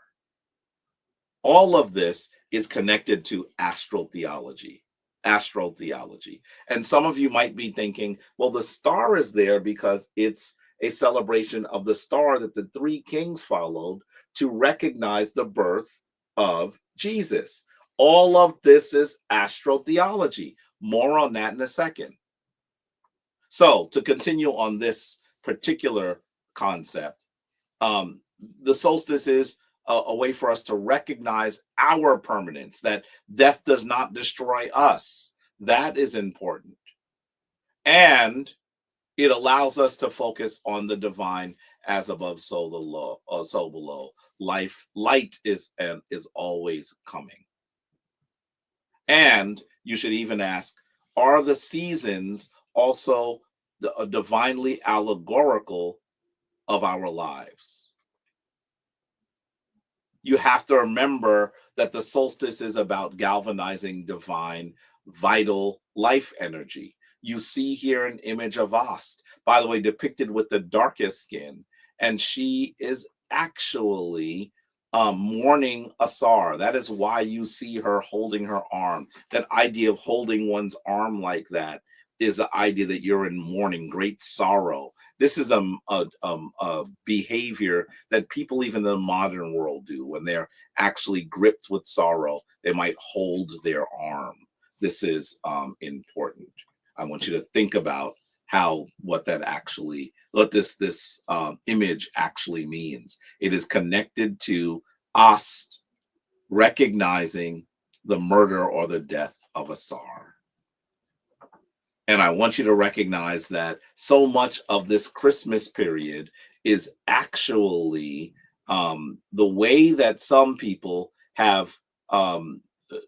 All of this is connected to astral theology. And some of you might be thinking, well, the star is there because it's a celebration of the star that the 3 kings followed to recognize the birth of Jesus. All of this is astral theology. More on that in a second. So to continue on this particular concept, the solstice is a way for us to recognize our permanence, that death does not destroy us. That is important. And it allows us to focus on the divine, as above, so so below. Light is always coming. And you should even ask, are the seasons also divinely allegorical of our lives? You have to remember that the solstice is about galvanizing divine, vital life energy. You see here an image of Ast, by the way, depicted with the darkest skin, and she is actually mourning Asar. That is why you see her holding her arm. That idea of holding one's arm like that is the idea that you're in mourning, great sorrow. This is a behavior that people even in the modern world do when they're actually gripped with sorrow. They might hold their arm. This is important. I want you to think about what this image actually means. It is connected to Ast recognizing the murder or the death of Asar. And I want you to recognize that so much of this Christmas period is actually the way that some people have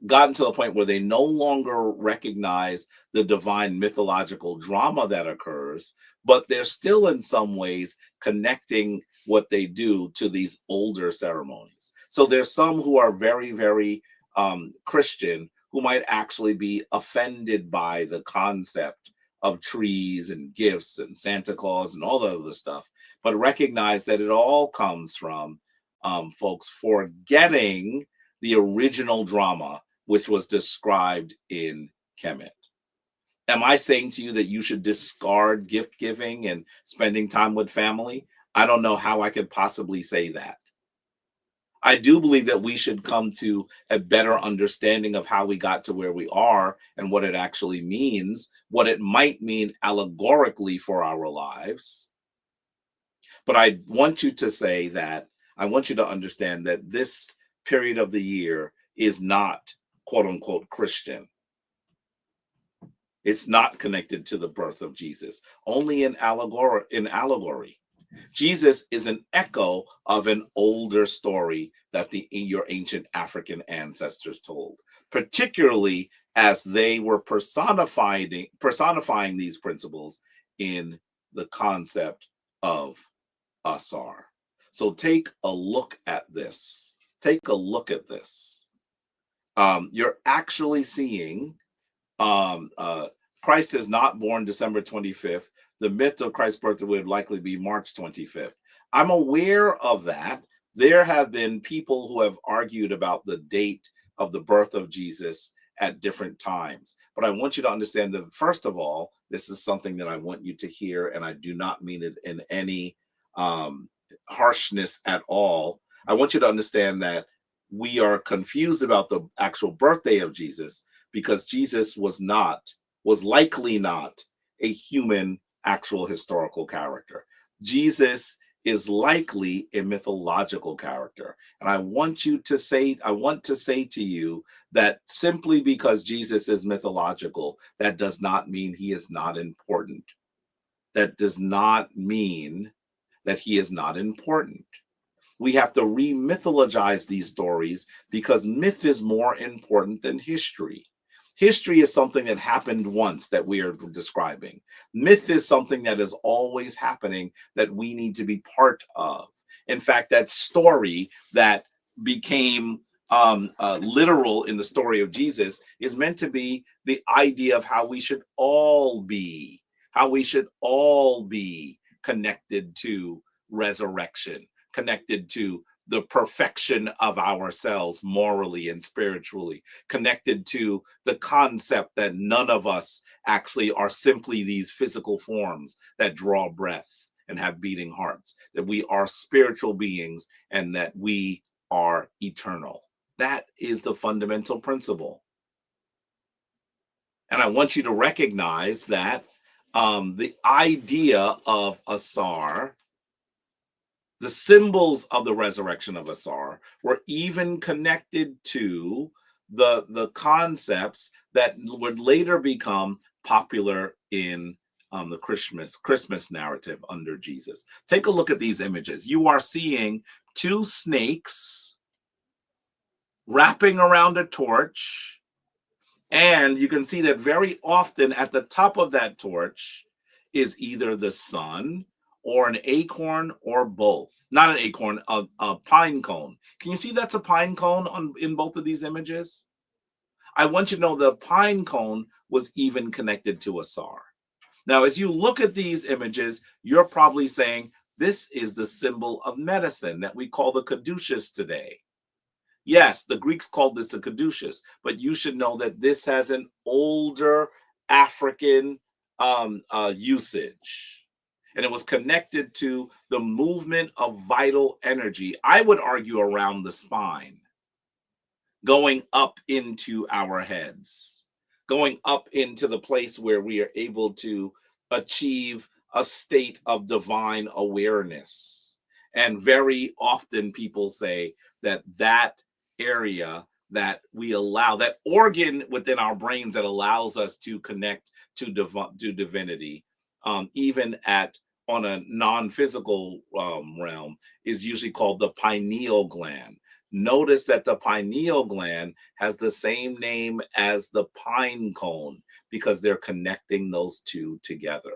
gotten to the point where they no longer recognize the divine mythological drama that occurs, but they're still in some ways connecting what they do to these older ceremonies. So there's some who are very, very Christian who might actually be offended by the concept of trees and gifts and Santa Claus and all the other stuff, but recognize that it all comes from folks forgetting the original drama, which was described in Kemet. Am I saying to you that you should discard gift giving and spending time with family? I don't know how I could possibly say that. I do believe that we should come to a better understanding of how we got to where we are and what it actually means, what it might mean allegorically for our lives. But I want you to understand that this period of the year is not, quote unquote, Christian. It's not connected to the birth of Jesus, only in allegory. Jesus is an echo of an older story that your ancient African ancestors told, particularly as they were personifying these principles in the concept of Asar. So take a look at this. Take a look at this. You're actually seeing Christ is not born December 25th. The myth of Christ's birth would likely be March 25th. I'm aware of that. There have been people who have argued about the date of the birth of Jesus at different times. But I want you to understand that, first of all, this is something that I want you to hear, and I do not mean it in any harshness at all. I want you to understand that we are confused about the actual birthday of Jesus because Jesus was likely not a human actual historical character. Jesus is likely a mythological character. And I want to say to you that simply because Jesus is mythological, that does not mean he is not important. That does not mean that he is not important. We have to re-mythologize these stories because myth is more important than history. History is something that happened once that we are describing. Myth is something that is always happening that we need to be part of. In fact, that story that became literal in the story of Jesus is meant to be the idea of how we should all be connected to resurrection, connected to the perfection of ourselves morally and spiritually, connected to the concept that none of us actually are simply these physical forms that draw breath and have beating hearts, that we are spiritual beings and that we are eternal. That is the fundamental principle. And I want you to recognize that the idea of Asar, the symbols of the resurrection of Asar, were even connected to the concepts that would later become popular in the Christmas narrative under Jesus. Take a look at these images. You are seeing two snakes wrapping around a torch, and you can see that very often at the top of that torch is either the sun or an acorn or both. Not an acorn, a pine cone. Can you see that's a pine cone in both of these images? I want you to know the pine cone was even connected to Asar. Now, as you look at these images, you're probably saying, this is the symbol of medicine that we call the caduceus today. Yes, the Greeks called this a caduceus, but you should know that this has an older African usage. And it was connected to the movement of vital energy, I would argue around the spine, going up into our heads, going up into the place where we are able to achieve a state of divine awareness. And very often people say that that area that we allow, that organ within our brains that allows us to connect to divinity, even on a non-physical realm, is usually called the pineal gland. Notice that the pineal gland has the same name as the pine cone because they're connecting those two together.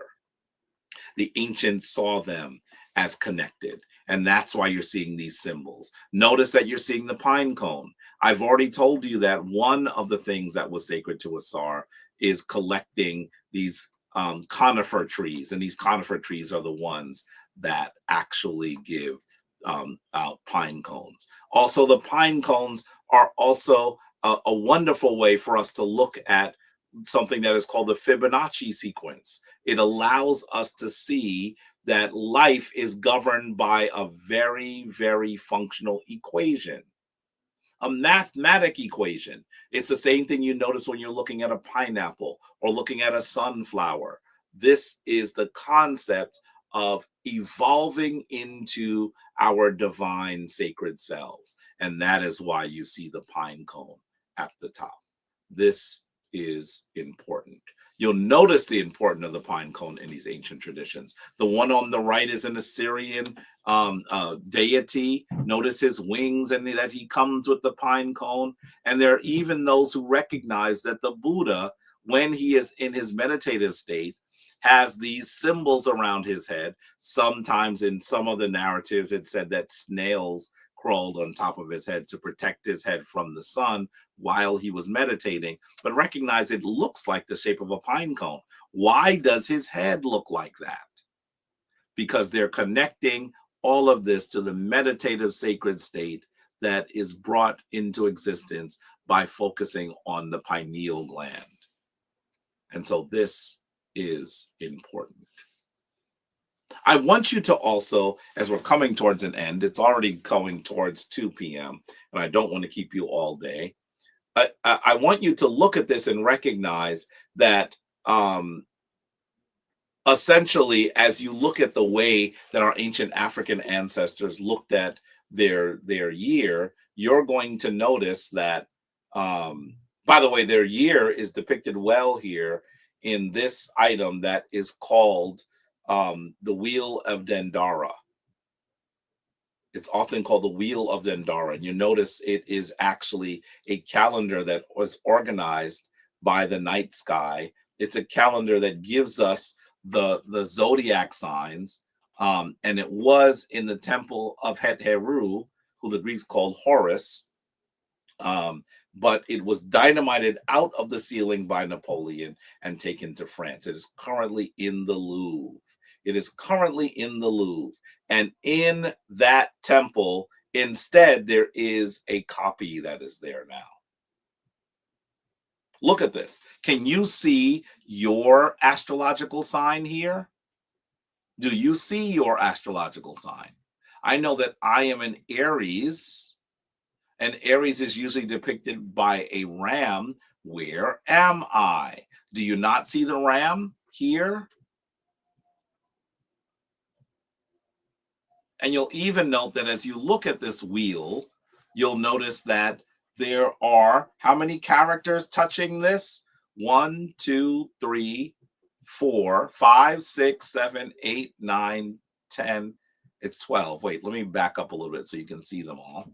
The ancients saw them as connected, and that's why you're seeing these symbols. Notice that you're seeing the pine cone. I've already told you that one of the things that was sacred to Asar is collecting these conifer trees, and these conifer trees are the ones that actually give out pine cones. Also, the pine cones are also a wonderful way for us to look at something that is called the Fibonacci sequence. It allows us to see that life is governed by a very, very functional equation, a mathematic equation. It's the same thing you notice when you're looking at a pineapple or looking at a sunflower. This is the concept of evolving into our divine sacred selves. And that is why you see the pine cone at the top. This is important. You'll notice the importance of the pine cone in these ancient traditions. The one on the right is an Assyrian deity. Notice his wings and that he comes with the pine cone. And there are even those who recognize that the Buddha, when he is in his meditative state, has these symbols around his head. Sometimes in some of the narratives, it said that snails crawled on top of his head to protect his head from the sun while he was meditating. But recognize it looks like the shape of a pine cone. Why does his head look like that? Because they're connecting all of this to the meditative sacred state that is brought into existence by focusing on the pineal gland. And so this is important. I want you to also, as we're coming towards an end, it's already going towards 2 p.m., and I don't want to keep you all day. I want you to look at this and recognize that essentially, as you look at the way that our ancient African ancestors looked at their year, you're going to notice that, by the way, their year is depicted well here in this item that is called the Wheel of Dendara. It's often called the Wheel of Dendara. And you notice it is actually a calendar that was organized by the night sky. It's a calendar that gives us the zodiac signs. And it was in the temple of Het Heru, who the Greeks called Horus. But it was dynamited out of the ceiling by Napoleon and taken to France. It is currently in the Louvre. It is currently in the Louvre. And in that temple, instead, there is a copy that is there now. Look at this. Can you see your astrological sign here? Do you see your astrological sign? I know that I am an Aries, and Aries is usually depicted by a ram. Where am I? Do you not see the ram here? And you'll even note that as you look at this wheel, you'll notice that there are how many characters touching this? 1, 2, 3, 4, 5, 6, 7, 8, 9, 10. It's 12. Wait, let me back up a little bit so you can see them all.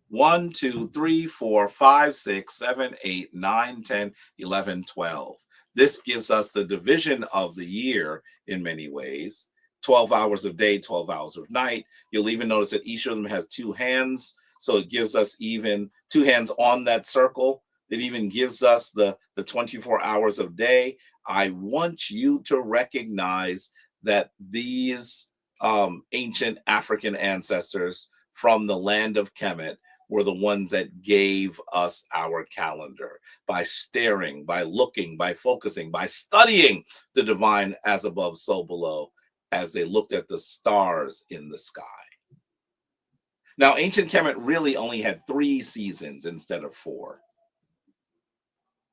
1, 2, 3, 4, 5, 6, 7, 8, 9, 10, 11, 12. This gives us the division of the year in many ways. 12 hours of day, 12 hours of night. You'll even notice that each of them has 2 hands. So it gives us even 2 hands on that circle. It even gives us the 24 hours of day. I want you to recognize that these ancient African ancestors from the land of Kemet were the ones that gave us our calendar by staring, by looking, by focusing, by studying the divine as above, so below, as they looked at the stars in the sky. Now, ancient Kemet really only had 3 seasons instead of 4.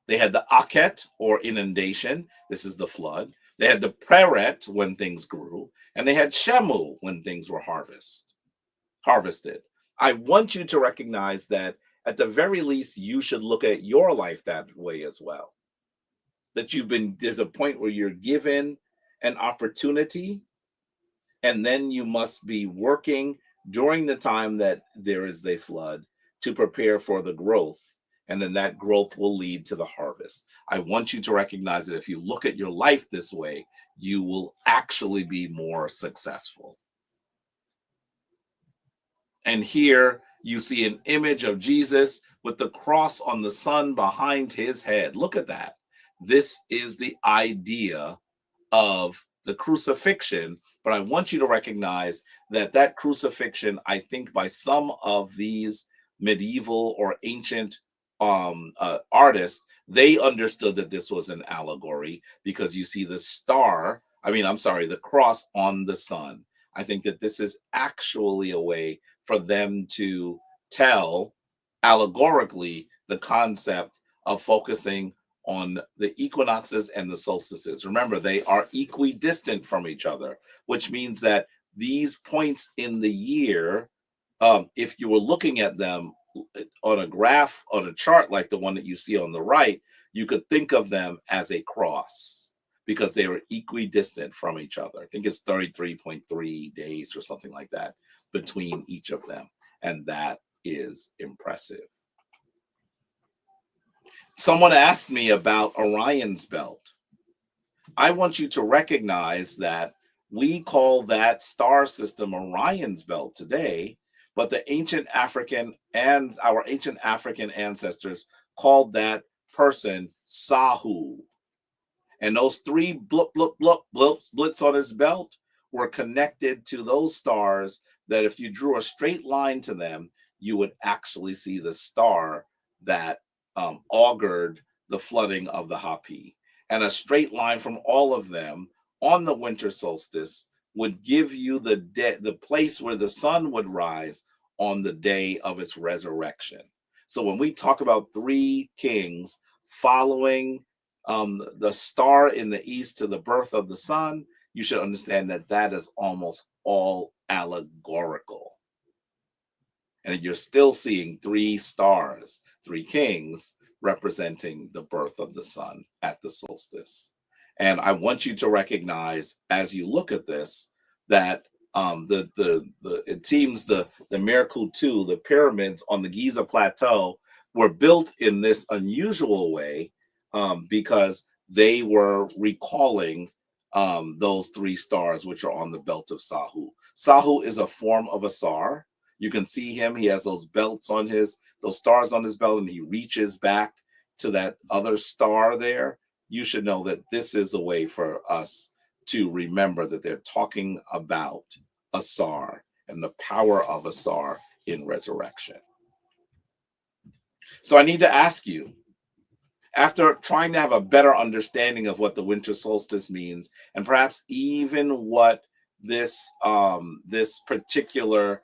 They had the Akhet, or inundation. This is the flood. They had the Peret, when things grew. And they had Shemu, when things were harvested. I want you to recognize that at the very least, you should look at your life that way as well. That there's a point where you're given an opportunity, and then you must be working during the time that there is the flood to prepare for the growth. And then that growth will lead to the harvest. I want you to recognize that if you look at your life this way, you will actually be more successful. And here you see an image of Jesus with the cross on the sun behind his head. Look at that. This is the idea of the crucifixion. But I want you to recognize that crucifixion, I think by some of these medieval or ancient artists, they understood that this was an allegory, because you see the the cross on the sun. I think that this is actually a way for them to tell allegorically the concept of focusing on the equinoxes and the solstices. Remember, they are equidistant from each other, which means that these points in the year, if you were looking at them on a graph, on a chart like the one that you see on the right, you could think of them as a cross because they were equidistant from each other. I think it's 33.3 days or something like that between each of them. And that is impressive. Someone asked me about Orion's belt. I want you to recognize that we call that star system Orion's belt today, but the ancient African and our ancient African ancestors called that person Sahu. And those 3 blits on his belt were connected to those stars that if you drew a straight line to them, you would actually see the star that augured the flooding of the Hapi. And a straight line from all of them on the winter solstice would give you the place where the sun would rise on the day of its resurrection. So when we talk about 3 kings following the star in the east to the birth of the sun, you should understand that that is almost all allegorical. And you're still seeing 3 stars, 3 kings, representing the birth of the sun at the solstice. And I want you to recognize, as you look at this, that it seems the Merkatu, the pyramids on the Giza plateau, were built in this unusual way because they were recalling those 3 stars which are on the belt of Sahu. Sahu is a form of Asar. You can see him. He has those stars on his belt, and he reaches back to that other star there. You should know that this is a way for us to remember that they're talking about Asar and the power of Asar in resurrection. So I need to ask you, after trying to have a better understanding of what the winter solstice means, and perhaps even what this particular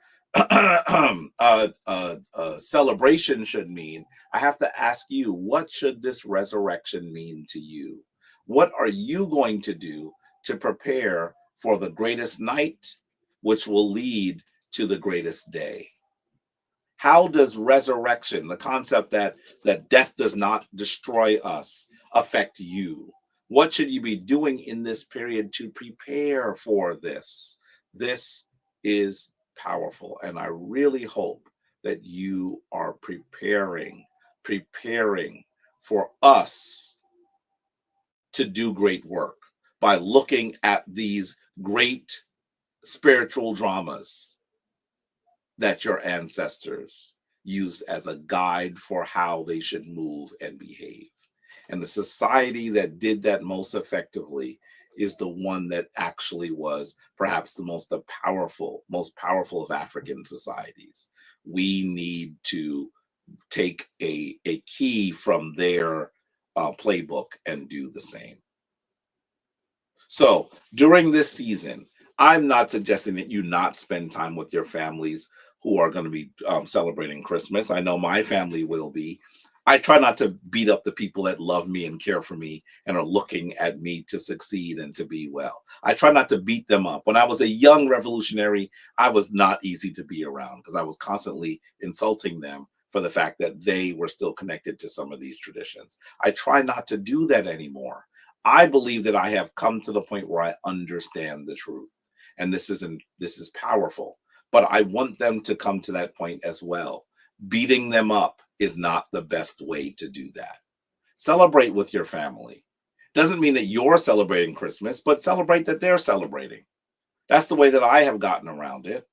celebration should mean, I have to ask you, what should this resurrection mean to you? What are you going to do to prepare for the greatest night, which will lead to the greatest day. How does resurrection, the concept that death does not destroy us, affect you? What should you be doing in this period to prepare for this? This is powerful, and I really hope that you are preparing for us to do great work by looking at these great spiritual dramas that your ancestors used as a guide for how they should move and behave. And the society that did that most effectively is the one that actually was perhaps the most powerful of African societies. We need to take a key from their playbook and do the same. So during this season, I'm not suggesting that you not spend time with your families who are going to be celebrating Christmas. I know my family will be. I try not to beat up the people that love me and care for me and are looking at me to succeed and to be well. I try not to beat them up. When I was a young revolutionary, I was not easy to be around because I was constantly insulting them for the fact that they were still connected to some of these traditions. I try not to do that anymore. I believe that I have come to the point where I understand the truth, and this is powerful. But I want them to come to that point as well. Beating them up is not the best way to do that. Celebrate with your family. Doesn't mean that you're celebrating Christmas, but celebrate that they're celebrating. That's the way that I have gotten around it.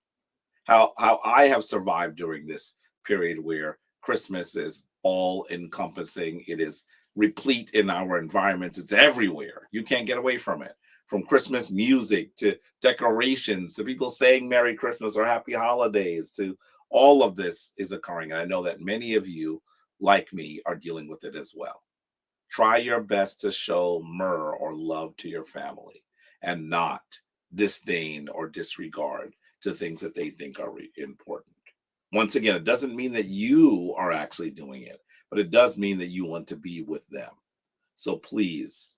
How I have survived during this period where Christmas is all encompassing. It is replete in our environments. It's everywhere. You can't get away from it. From Christmas music to decorations to people saying Merry Christmas or Happy Holidays, to all of this is occurring. And I know that many of you, like me, are dealing with it as well. Try your best to show myrrh or love to your family and not disdain or disregard to things that they think are important. Once again, it doesn't mean that you are actually doing it, but it does mean that you want to be with them. So please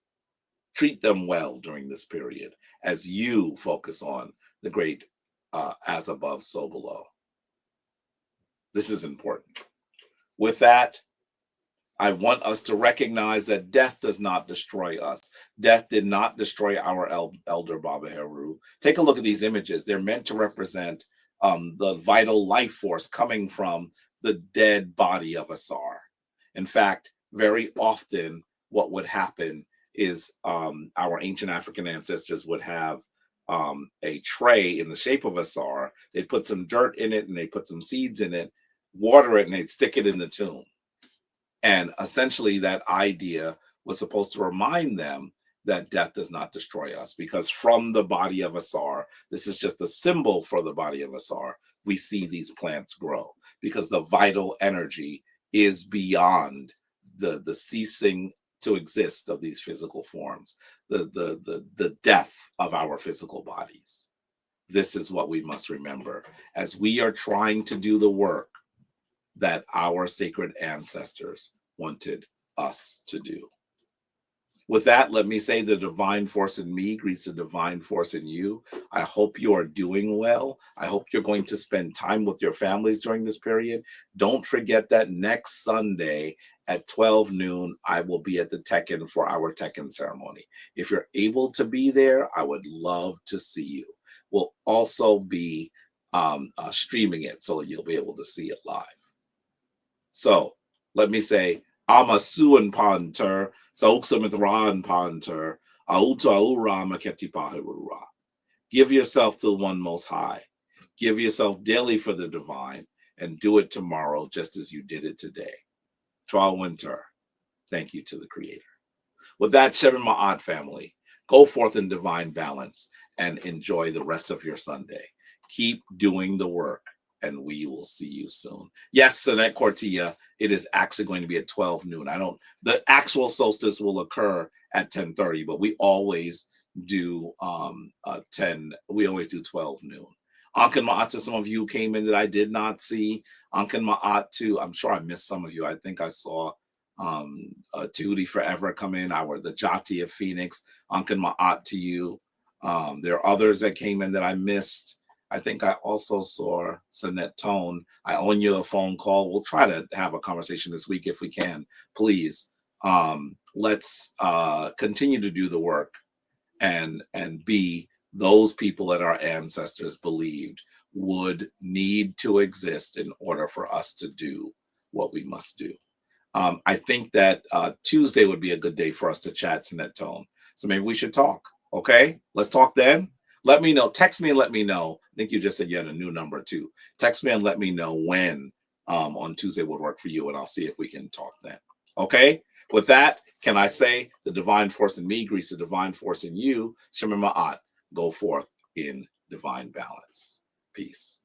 treat them well during this period as you focus on the great as above, so below. This is important. With that, I want us to recognize that death does not destroy us. Death did not destroy our elder Baba Heru. Take a look at these images. They're meant to represent the vital life force coming from the dead body of Asar. In fact, very often what would happen is our ancient African ancestors would have a tray in the shape of Asar. They'd put some dirt in it and they put some seeds in it, water it, and they'd stick it in the tomb. And essentially that idea was supposed to remind them that death does not destroy us, because from the body of Asar, this is just a symbol for the body of Asar, we see these plants grow, because the vital energy is beyond the ceasing to exist of these physical forms, the death of our physical bodies. This is what we must remember as we are trying to do the work that our sacred ancestors wanted us to do. With that, let me say the divine force in me greets the divine force in you. I hope you are doing well. I hope you're going to spend time with your families during this period. Don't forget that next Sunday at 12 noon, I will be at the Tekken for our Tekken ceremony. If you're able to be there, I would love to see you. We'll also be streaming it so you'll be able to see it live. So let me say, Amasuan Panter, Sauksamithran Panter, Autaura Maketipahirura. Give yourself to the one most high. Give yourself daily for the divine, and do it tomorrow just as you did it today. Twa Winter, thank you to the Creator. With that, Shevin Ma'at family, go forth in divine balance and enjoy the rest of your Sunday. Keep doing the work, and we will see you soon. Yes, Sinette Cortia, it is actually going to be at 12 noon. The actual solstice will occur at 10:30, but we always do 12 noon. Ankan Ma'at to some of you came in that I did not see. Ankan Ma'at to, I'm sure I missed some of you. I think I saw Tahuti Forever come in, the Jati of Phoenix. Ankan Ma'at to you. There are others that came in that I missed. I think I also saw Sinette Tone. I owe you a phone call. We'll try to have a conversation this week if we can. Please, let's continue to do the work and be those people that our ancestors believed would need to exist in order for us to do what we must do. I think that Tuesday would be a good day for us to chat, Sinette Tone. So maybe we should talk. Okay, let's talk then. Let me know. Text me and let me know. I think you just said you had a new number too. Text me and let me know when on Tuesday would work for you, and I'll see if we can talk then. Okay. With that, can I say the divine force in me greets the divine force in you? Shema Ma'at, go forth in divine balance. Peace.